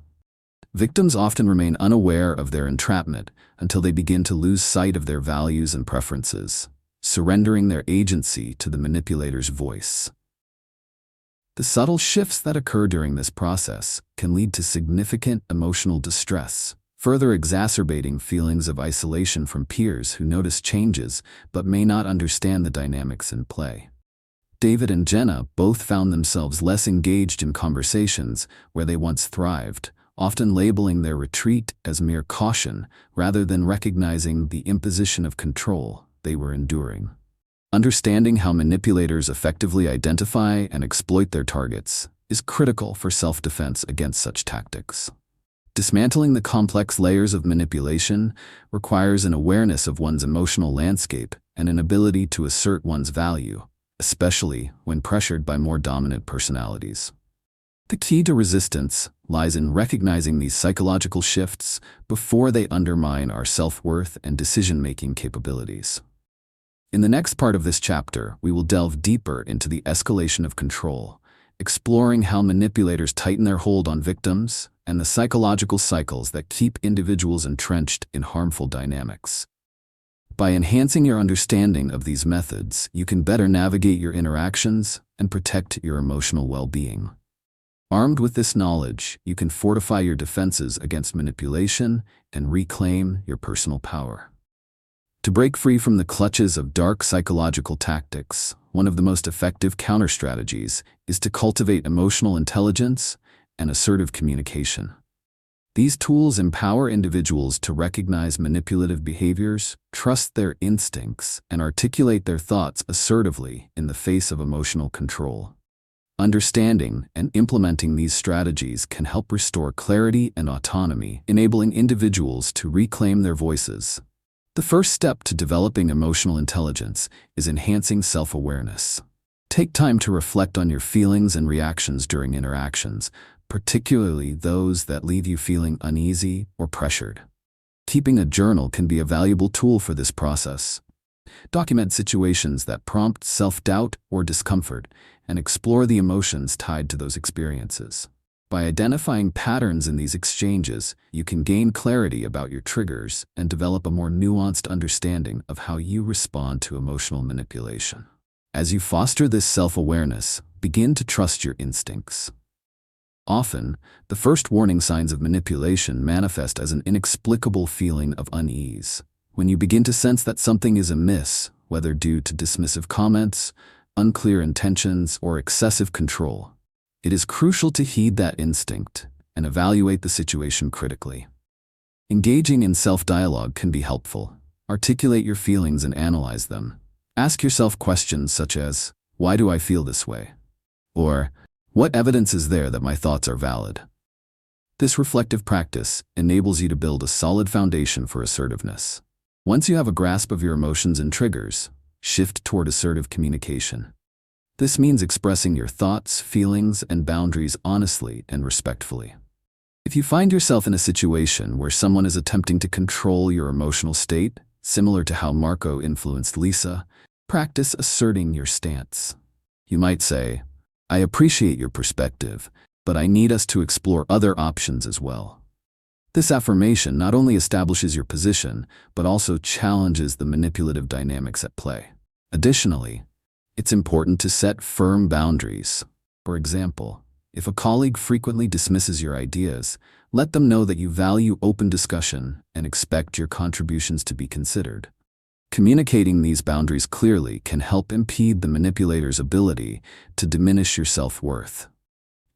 Victims often remain unaware of their entrapment until they begin to lose sight of their values and preferences, surrendering their agency to the manipulator's voice. The subtle shifts that occur during this process can lead to significant emotional distress, further exacerbating feelings of isolation from peers who notice changes but may not understand the dynamics in play. David and Jenna both found themselves less engaged in conversations where they once thrived, often labeling their retreat as mere caution rather than recognizing the imposition of control they were enduring. Understanding how manipulators effectively identify and exploit their targets is critical for self-defense against such tactics. Dismantling the complex layers of manipulation requires an awareness of one's emotional landscape and an ability to assert one's value, especially when pressured by more dominant personalities. The key to resistance lies in recognizing these psychological shifts before they undermine our self-worth and decision-making capabilities. In the next part of this chapter, we will delve deeper into the escalation of control, exploring how manipulators tighten their hold on victims and the psychological cycles that keep individuals entrenched in harmful dynamics. By enhancing your understanding of these methods, you can better navigate your interactions and protect your emotional well-being. Armed with this knowledge, you can fortify your defenses against manipulation and reclaim your personal power. To break free from the clutches of dark psychological tactics, one of the most effective counter-strategies is to cultivate emotional intelligence and assertive communication. These tools empower individuals to recognize manipulative behaviors, trust their instincts, and articulate their thoughts assertively in the face of emotional control. Understanding and implementing these strategies can help restore clarity and autonomy, enabling individuals to reclaim their voices. The first step to developing emotional intelligence is enhancing self-awareness. Take time to reflect on your feelings and reactions during interactions, particularly those that leave you feeling uneasy or pressured. Keeping a journal can be a valuable tool for this process. Document situations that prompt self-doubt or discomfort and explore the emotions tied to those experiences. By identifying patterns in these exchanges, you can gain clarity about your triggers and develop a more nuanced understanding of how you respond to emotional manipulation. As you foster this self-awareness, begin to trust your instincts. Often, the first warning signs of manipulation manifest as an inexplicable feeling of unease. When you begin to sense that something is amiss, whether due to dismissive comments, unclear intentions, or excessive control, it is crucial to heed that instinct and evaluate the situation critically. Engaging in self-dialogue can be helpful. Articulate your feelings and analyze them. Ask yourself questions such as, "Why do I feel this way?" Or, What evidence is there that my thoughts are valid? This reflective practice enables you to build a solid foundation for assertiveness. Once you have a grasp of your emotions and triggers, shift toward assertive communication. This means expressing your thoughts, feelings, and boundaries honestly and respectfully. If you find yourself in a situation where someone is attempting to control your emotional state, similar to how Marco influenced Lisa, practice asserting your stance. You might say, "I appreciate your perspective, but I need us to explore other options as well." This affirmation not only establishes your position, but also challenges the manipulative dynamics at play. Additionally, it's important to set firm boundaries. For example, if a colleague frequently dismisses your ideas, let them know that you value open discussion and expect your contributions to be considered. Communicating these boundaries clearly can help impede the manipulator's ability to diminish your self-worth.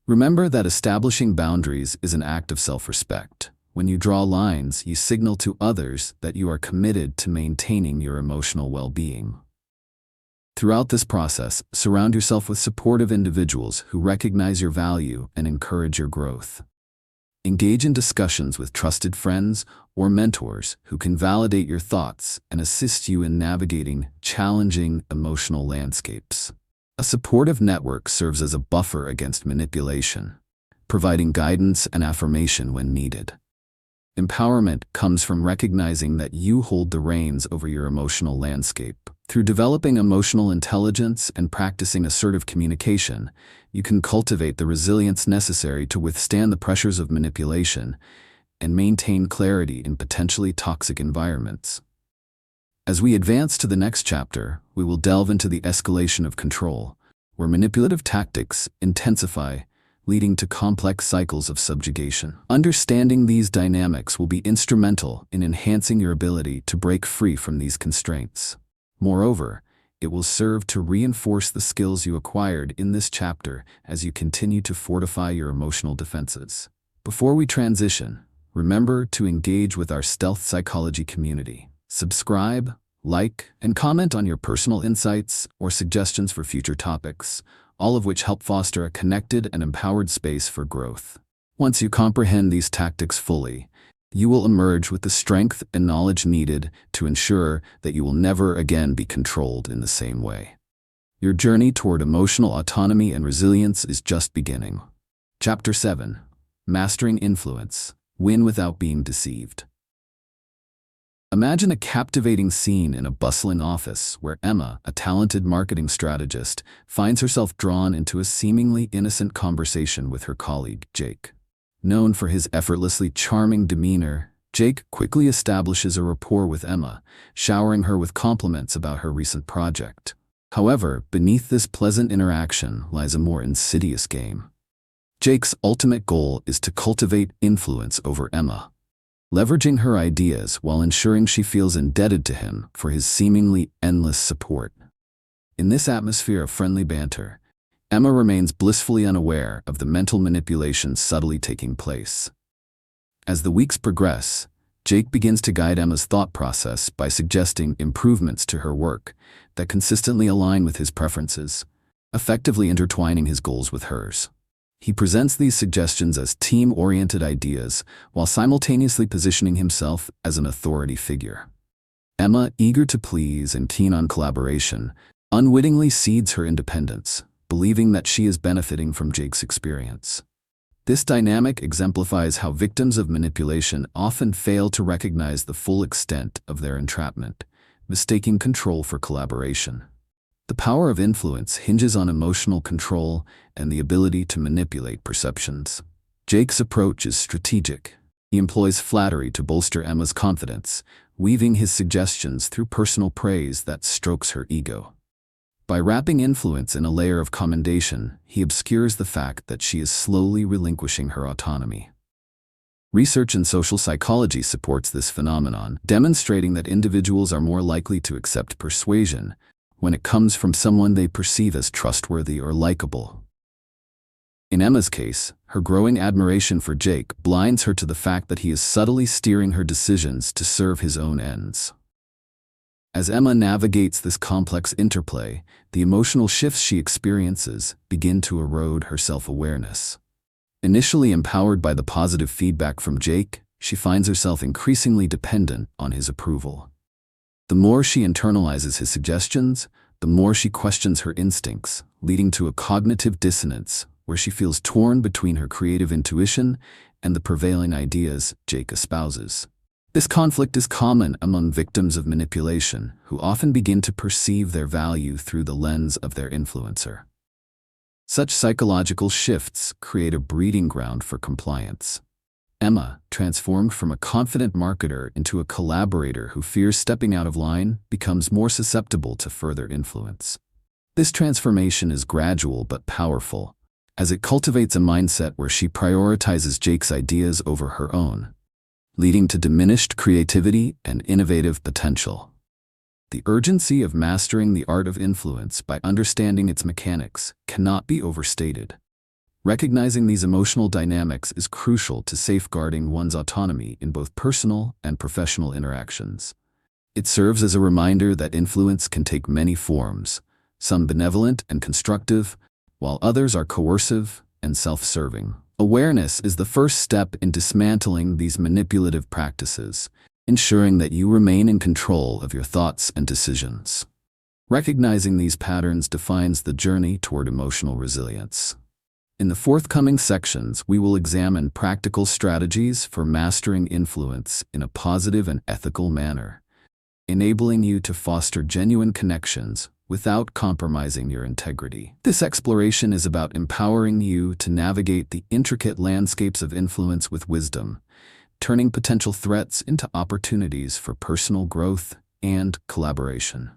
Remember that establishing boundaries is an act of self-respect. When you draw lines, you signal to others that you are committed to maintaining your emotional well-being. Throughout this process, surround yourself with supportive individuals who recognize your value and encourage your growth. Engage in discussions with trusted friends or mentors who can validate your thoughts and assist you in navigating challenging emotional landscapes. A supportive network serves as a buffer against manipulation, providing guidance and affirmation when needed. Empowerment comes from recognizing that you hold the reins over your emotional landscape. Through developing emotional intelligence and practicing assertive communication, you can cultivate the resilience necessary to withstand the pressures of manipulation and maintain clarity in potentially toxic environments. As we advance to the next chapter, we will delve into the escalation of control, where manipulative tactics intensify, leading to complex cycles of subjugation. Understanding these dynamics will be instrumental in enhancing your ability to break free from these constraints. Moreover, it will serve to reinforce the skills you acquired in this chapter as you continue to fortify your emotional defenses. Before we transition, remember to engage with our Stealth Psychology community. Subscribe, like, and comment on your personal insights or suggestions for future topics, all of which help foster a connected and empowered space for growth. Once you comprehend these tactics fully, you will emerge with the strength and knowledge needed to ensure that you will never again be controlled in the same way. Your journey toward emotional autonomy and resilience is just beginning. Chapter 7. Mastering Influence. Win without being deceived. Imagine a captivating scene in a bustling office where Emma, a talented marketing strategist, finds herself drawn into a seemingly innocent conversation with her colleague, Jake. Known for his effortlessly charming demeanor, Jake quickly establishes a rapport with Emma, showering her with compliments about her recent project. However, beneath this pleasant interaction lies a more insidious game. Jake's ultimate goal is to cultivate influence over Emma, leveraging her ideas while ensuring she feels indebted to him for his seemingly endless support. In this atmosphere of friendly banter, Emma remains blissfully unaware of the mental manipulation subtly taking place. As the weeks progress, Jake begins to guide Emma's thought process by suggesting improvements to her work that consistently align with his preferences, effectively intertwining his goals with hers. He presents these suggestions as team-oriented ideas while simultaneously positioning himself as an authority figure. Emma, eager to please and keen on collaboration, unwittingly cedes her independence, believing that she is benefiting from Jake's experience. This dynamic exemplifies how victims of manipulation often fail to recognize the full extent of their entrapment, mistaking control for collaboration. The power of influence hinges on emotional control and the ability to manipulate perceptions. Jake's approach is strategic. He employs flattery to bolster Emma's confidence, weaving his suggestions through personal praise that strokes her ego. By wrapping influence in a layer of commendation, he obscures the fact that she is slowly relinquishing her autonomy. Research in social psychology supports this phenomenon, demonstrating that individuals are more likely to accept persuasion when it comes from someone they perceive as trustworthy or likable. In Emma's case, her growing admiration for Jake blinds her to the fact that he is subtly steering her decisions to serve his own ends. As Emma navigates this complex interplay, the emotional shifts she experiences begin to erode her self-awareness. Initially empowered by the positive feedback from Jake, she finds herself increasingly dependent on his approval. The more she internalizes his suggestions, the more she questions her instincts, leading to a cognitive dissonance where she feels torn between her creative intuition and the prevailing ideas Jake espouses. This conflict is common among victims of manipulation, who often begin to perceive their value through the lens of their influencer. Such psychological shifts create a breeding ground for compliance. Emma, transformed from a confident marketer into a collaborator who fears stepping out of line, becomes more susceptible to further influence. This transformation is gradual but powerful, as it cultivates a mindset where she prioritizes Jake's ideas over her own, leading to diminished creativity and innovative potential. The urgency of mastering the art of influence by understanding its mechanics cannot be overstated. Recognizing these emotional dynamics is crucial to safeguarding one's autonomy in both personal and professional interactions. It serves as a reminder that influence can take many forms, some benevolent and constructive, while others are coercive and self-serving. Awareness is the first step in dismantling these manipulative practices, ensuring that you remain in control of your thoughts and decisions. Recognizing these patterns defines the journey toward emotional resilience. In the forthcoming sections, we will examine practical strategies for mastering influence in a positive and ethical manner, enabling you to foster genuine connections without compromising your integrity. This exploration is about empowering you to navigate the intricate landscapes of influence with wisdom, turning potential threats into opportunities for personal growth and collaboration.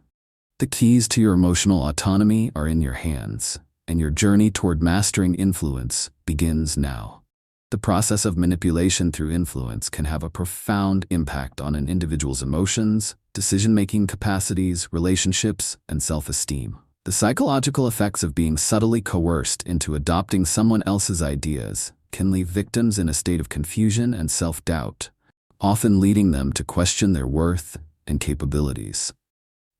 The keys to your emotional autonomy are in your hands, and your journey toward mastering influence begins now. The process of manipulation through influence can have a profound impact on an individual's emotions, decision-making capacities, relationships, and self-esteem. The psychological effects of being subtly coerced into adopting someone else's ideas can leave victims in a state of confusion and self-doubt, often leading them to question their worth and capabilities.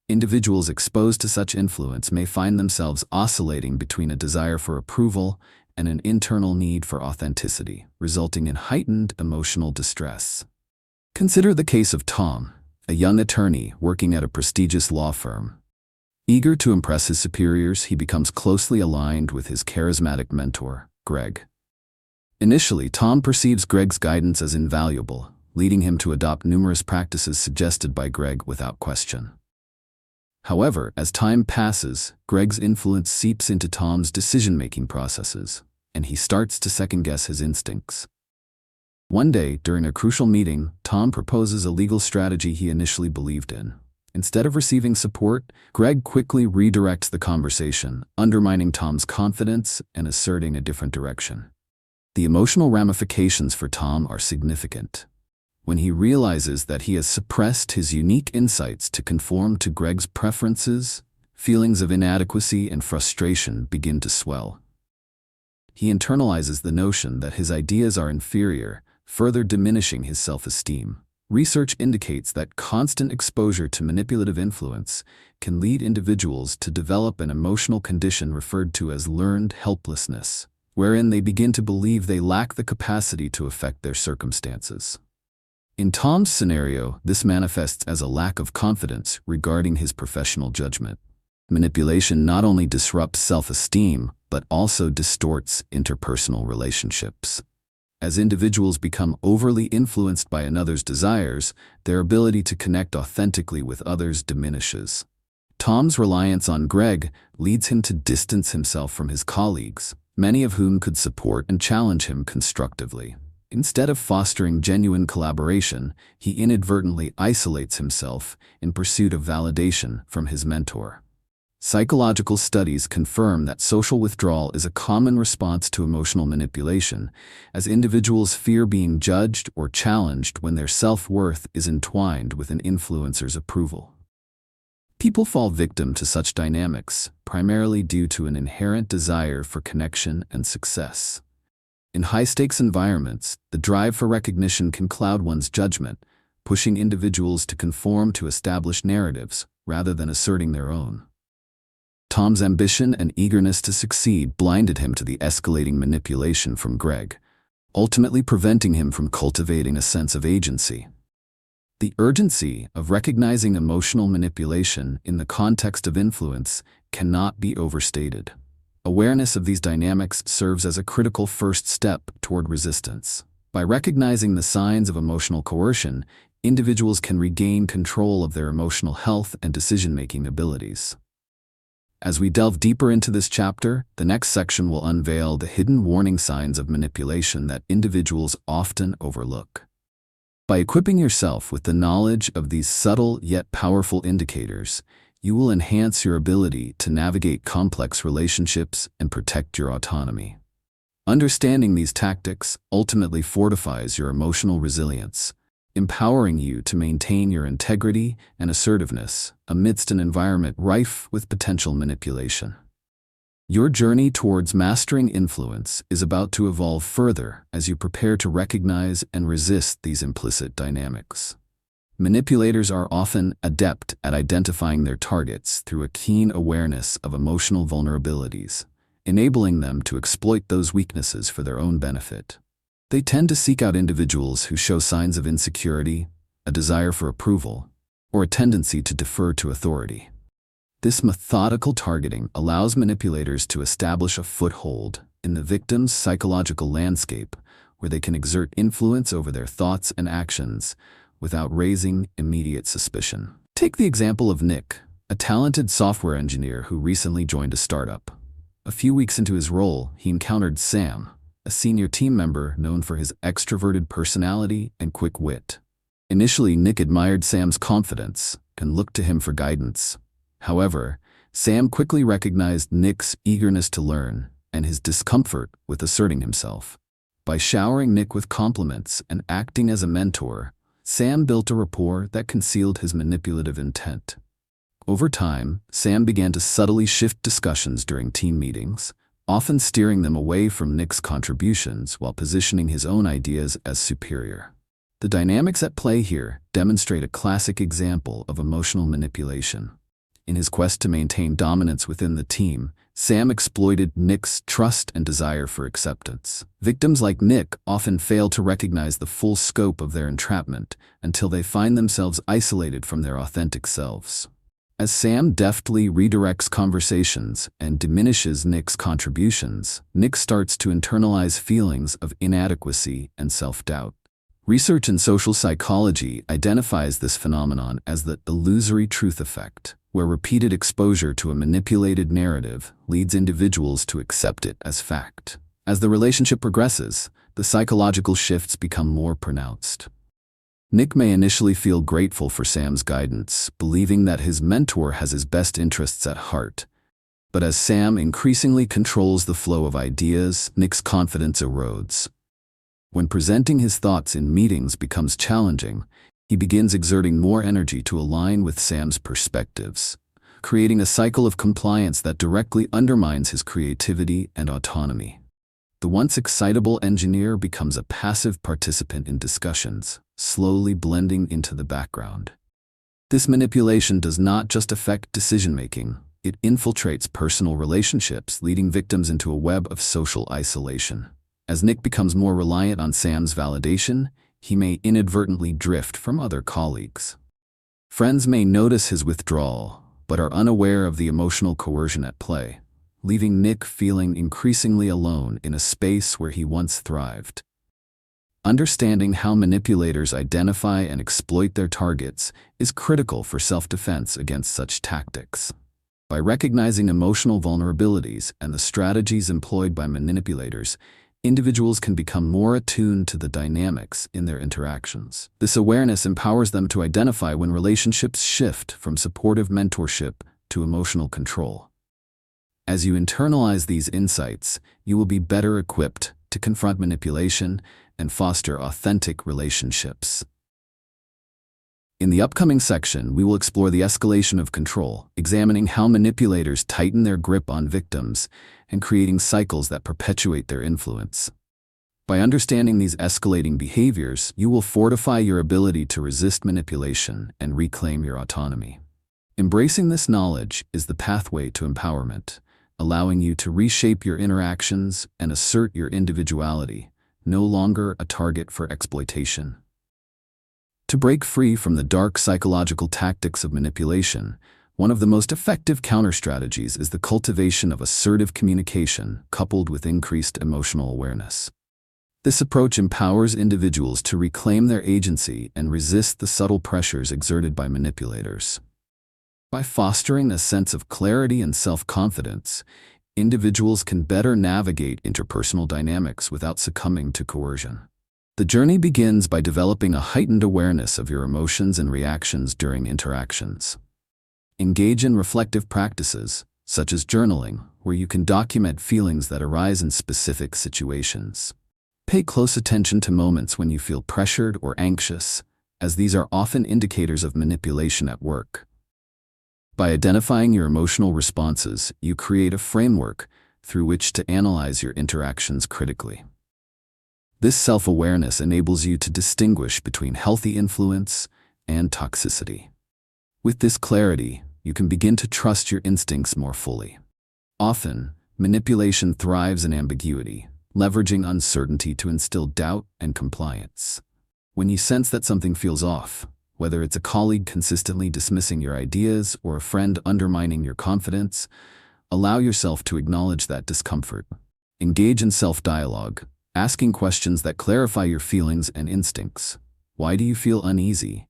Individuals exposed to such influence may find themselves oscillating between a desire for approval and an internal need for authenticity, resulting in heightened emotional distress. Consider the case of Tom, a young attorney working at a prestigious law firm. Eager to impress his superiors, he becomes closely aligned with his charismatic mentor, Greg. Initially, Tom perceives Greg's guidance as invaluable, leading him to adopt numerous practices suggested by Greg without question. However, as time passes, Greg's influence seeps into Tom's decision-making processes, and he starts to second-guess his instincts. One day, during a crucial meeting, Tom proposes a legal strategy he initially believed in. Instead of receiving support, Greg quickly redirects the conversation, undermining Tom's confidence and asserting a different direction. The emotional ramifications for Tom are significant. When he realizes that he has suppressed his unique insights to conform to Greg's preferences, feelings of inadequacy and frustration begin to swell. He internalizes the notion that his ideas are inferior, further diminishing his self-esteem. Research indicates that constant exposure to manipulative influence can lead individuals to develop an emotional condition referred to as learned helplessness, wherein they begin to believe they lack the capacity to affect their circumstances. In Tom's scenario, this manifests as a lack of confidence regarding his professional judgment. Manipulation not only disrupts self-esteem, but also distorts interpersonal relationships. As individuals become overly influenced by another's desires, their ability to connect authentically with others diminishes. Tom's reliance on Greg leads him to distance himself from his colleagues, many of whom could support and challenge him constructively. Instead of fostering genuine collaboration, he inadvertently isolates himself in pursuit of validation from his mentor. Psychological studies confirm that social withdrawal is a common response to emotional manipulation, as individuals fear being judged or challenged when their self-worth is entwined with an influencer's approval. People fall victim to such dynamics primarily due to an inherent desire for connection and success. In high-stakes environments, the drive for recognition can cloud one's judgment, pushing individuals to conform to established narratives rather than asserting their own. Tom's ambition and eagerness to succeed blinded him to the escalating manipulation from Greg, ultimately preventing him from cultivating a sense of agency. The urgency of recognizing emotional manipulation in the context of influence cannot be overstated. Awareness of these dynamics serves as a critical first step toward resistance. By recognizing the signs of emotional coercion, individuals can regain control of their emotional health and decision-making abilities. As we delve deeper into this chapter, the next section will unveil the hidden warning signs of manipulation that individuals often overlook. By equipping yourself with the knowledge of these subtle yet powerful indicators, you will enhance your ability to navigate complex relationships and protect your autonomy. Understanding these tactics ultimately fortifies your emotional resilience, empowering you to maintain your integrity and assertiveness amidst an environment rife with potential manipulation. Your journey towards mastering influence is about to evolve further as you prepare to recognize and resist these implicit dynamics. Manipulators are often adept at identifying their targets through a keen awareness of emotional vulnerabilities, enabling them to exploit those weaknesses for their own benefit. They tend to seek out individuals who show signs of insecurity, a desire for approval, or a tendency to defer to authority. This methodical targeting allows manipulators to establish a foothold in the victim's psychological landscape where they can exert influence over their thoughts and actions without raising immediate suspicion. Take the example of Nick, a talented software engineer who recently joined a startup. A few weeks into his role, he encountered Sam, a senior team member known for his extroverted personality and quick wit. Initially, Nick admired Sam's confidence and looked to him for guidance. However, Sam quickly recognized Nick's eagerness to learn and his discomfort with asserting himself. By showering Nick with compliments and acting as a mentor, Sam built a rapport that concealed his manipulative intent. Over time, Sam began to subtly shift discussions during team meetings, often steering them away from Nick's contributions while positioning his own ideas as superior. The dynamics at play here demonstrate a classic example of emotional manipulation. In his quest to maintain dominance within the team, Sam exploited Nick's trust and desire for acceptance. Victims like Nick often fail to recognize the full scope of their entrapment until they find themselves isolated from their authentic selves. As Sam deftly redirects conversations and diminishes Nick's contributions, Nick starts to internalize feelings of inadequacy and self-doubt. Research in social psychology identifies this phenomenon as the illusory truth effect, where repeated exposure to a manipulated narrative leads individuals to accept it as fact. As the relationship progresses, the psychological shifts become more pronounced. Nick may initially feel grateful for Sam's guidance, believing that his mentor has his best interests at heart. But as Sam increasingly controls the flow of ideas, Nick's confidence erodes. When presenting his thoughts in meetings becomes challenging, he begins exerting more energy to align with Sam's perspectives, creating a cycle of compliance that directly undermines his creativity and autonomy. The once excitable engineer becomes a passive participant in discussions, slowly blending into the background. This manipulation does not just affect decision-making, it infiltrates personal relationships, leading victims into a web of social isolation. As Nick becomes more reliant on Sam's validation, he may inadvertently drift from other colleagues. Friends may notice his withdrawal, but are unaware of the emotional coercion at play, leaving Nick feeling increasingly alone in a space where he once thrived. Understanding how manipulators identify and exploit their targets is critical for self-defense against such tactics. By recognizing emotional vulnerabilities and the strategies employed by manipulators, individuals can become more attuned to the dynamics in their interactions. This awareness empowers them to identify when relationships shift from supportive mentorship to emotional control. As you internalize these insights, you will be better equipped to confront manipulation and foster authentic relationships. In the upcoming section, we will explore the escalation of control, examining how manipulators tighten their grip on victims and creating cycles that perpetuate their influence. By understanding these escalating behaviors, you will fortify your ability to resist manipulation and reclaim your autonomy. Embracing this knowledge is the pathway to empowerment, allowing you to reshape your interactions and assert your individuality, no longer a target for exploitation. To break free from the dark psychological tactics of manipulation, one of the most effective counter-strategies is the cultivation of assertive communication coupled with increased emotional awareness. This approach empowers individuals to reclaim their agency and resist the subtle pressures exerted by manipulators. By fostering a sense of clarity and self-confidence, individuals can better navigate interpersonal dynamics without succumbing to coercion. The journey begins by developing a heightened awareness of your emotions and reactions during interactions. Engage in reflective practices, such as journaling, where you can document feelings that arise in specific situations. Pay close attention to moments when you feel pressured or anxious, as these are often indicators of manipulation at work. By identifying your emotional responses, you create a framework through which to analyze your interactions critically. This self-awareness enables you to distinguish between healthy influence and toxicity. With this clarity, you can begin to trust your instincts more fully. Often, manipulation thrives in ambiguity, leveraging uncertainty to instill doubt and compliance. When you sense that something feels off, whether it's a colleague consistently dismissing your ideas or a friend undermining your confidence, allow yourself to acknowledge that discomfort. Engage in self-dialogue, asking questions that clarify your feelings and instincts. Why do you feel uneasy?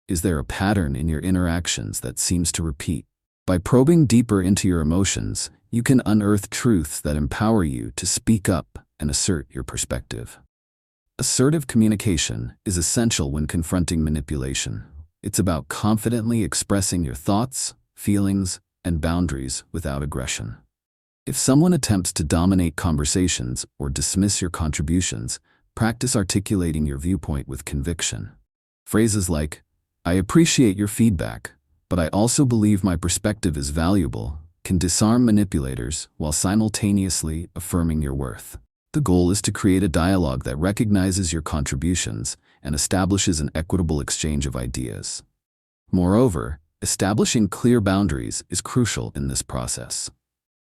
Is there a pattern in your interactions that seems to repeat? By probing deeper into your emotions, you can unearth truths that empower you to speak up and assert your perspective. Assertive communication is essential when confronting manipulation. It's about confidently expressing your thoughts, feelings, and boundaries without aggression. If someone attempts to dominate conversations or dismiss your contributions, practice articulating your viewpoint with conviction. Phrases like, "I appreciate your feedback, but I also believe my perspective is valuable," can disarm manipulators while simultaneously affirming your worth. The goal is to create a dialogue that recognizes your contributions and establishes an equitable exchange of ideas. Moreover, establishing clear boundaries is crucial in this process.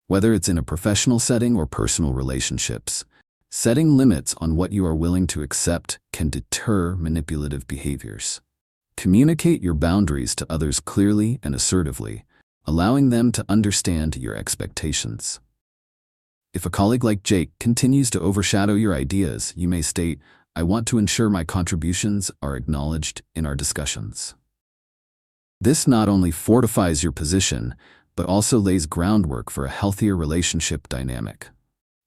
Whether it's in a professional setting or personal relationships, setting limits on what you are willing to accept can deter manipulative behaviors. Communicate your boundaries to others clearly and assertively, allowing them to understand your expectations. If a colleague like Jake continues to overshadow your ideas, you may state, "I want to ensure my contributions are acknowledged in our discussions." This not only fortifies your position, but also lays groundwork for a healthier relationship dynamic.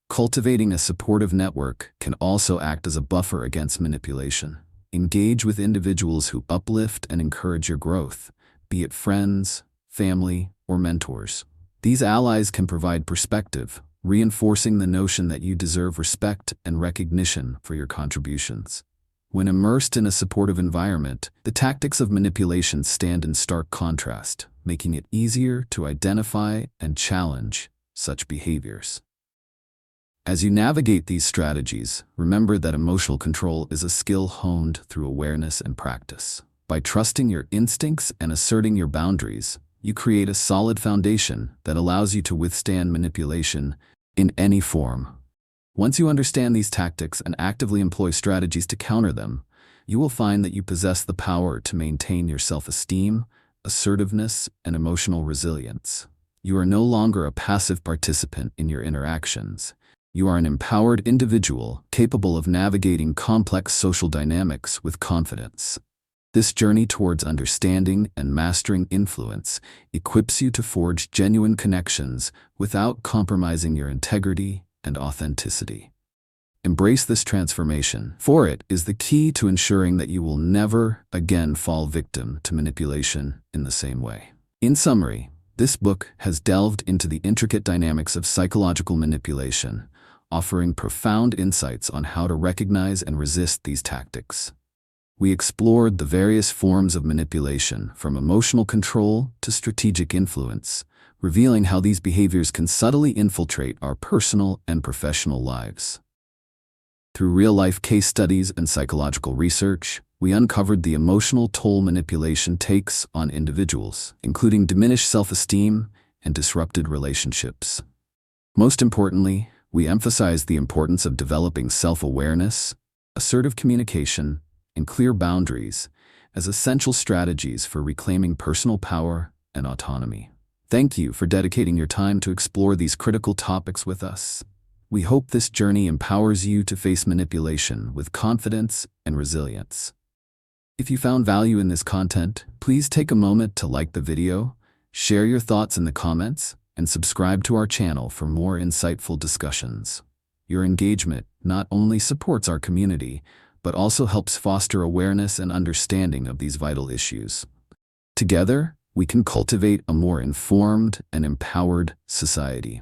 Cultivating a supportive network can also act as a buffer against manipulation. Engage with individuals who uplift and encourage your growth, be it friends, family, or mentors. These allies can provide perspective, reinforcing the notion that you deserve respect and recognition for your contributions. When immersed in a supportive environment, the tactics of manipulation stand in stark contrast, making it easier to identify and challenge such behaviors. As you navigate these strategies, remember that emotional control is a skill honed through awareness and practice. By trusting your instincts and asserting your boundaries, you create a solid foundation that allows you to withstand manipulation in any form. Once you understand these tactics and actively employ strategies to counter them, you will find that you possess the power to maintain your self-esteem, assertiveness, and emotional resilience. You are no longer a passive participant in your interactions. You are an empowered individual capable of navigating complex social dynamics with confidence. This journey towards understanding and mastering influence equips you to forge genuine connections without compromising your integrity and authenticity. Embrace this transformation, for it is the key to ensuring that you will never again fall victim to manipulation in the same way. In summary, this book has delved into the intricate dynamics of psychological manipulation, offering profound insights on how to recognize and resist these tactics. We explored the various forms of manipulation, from emotional control to strategic influence, revealing how these behaviors can subtly infiltrate our personal and professional lives. Through real-life case studies and psychological research, we uncovered the emotional toll manipulation takes on individuals, including diminished self-esteem and disrupted relationships. Most importantly, we emphasized the importance of developing self-awareness, assertive communication, and clear boundaries as essential strategies for reclaiming personal power and autonomy. Thank you for dedicating your time to explore these critical topics with us. We hope this journey empowers you to face manipulation with confidence and resilience. If you found value in this content, please take a moment to like the video, share your thoughts in the comments, and subscribe to our channel for more insightful discussions. Your engagement not only supports our community, but also helps foster awareness and understanding of these vital issues. Together, we can cultivate a more informed and empowered society.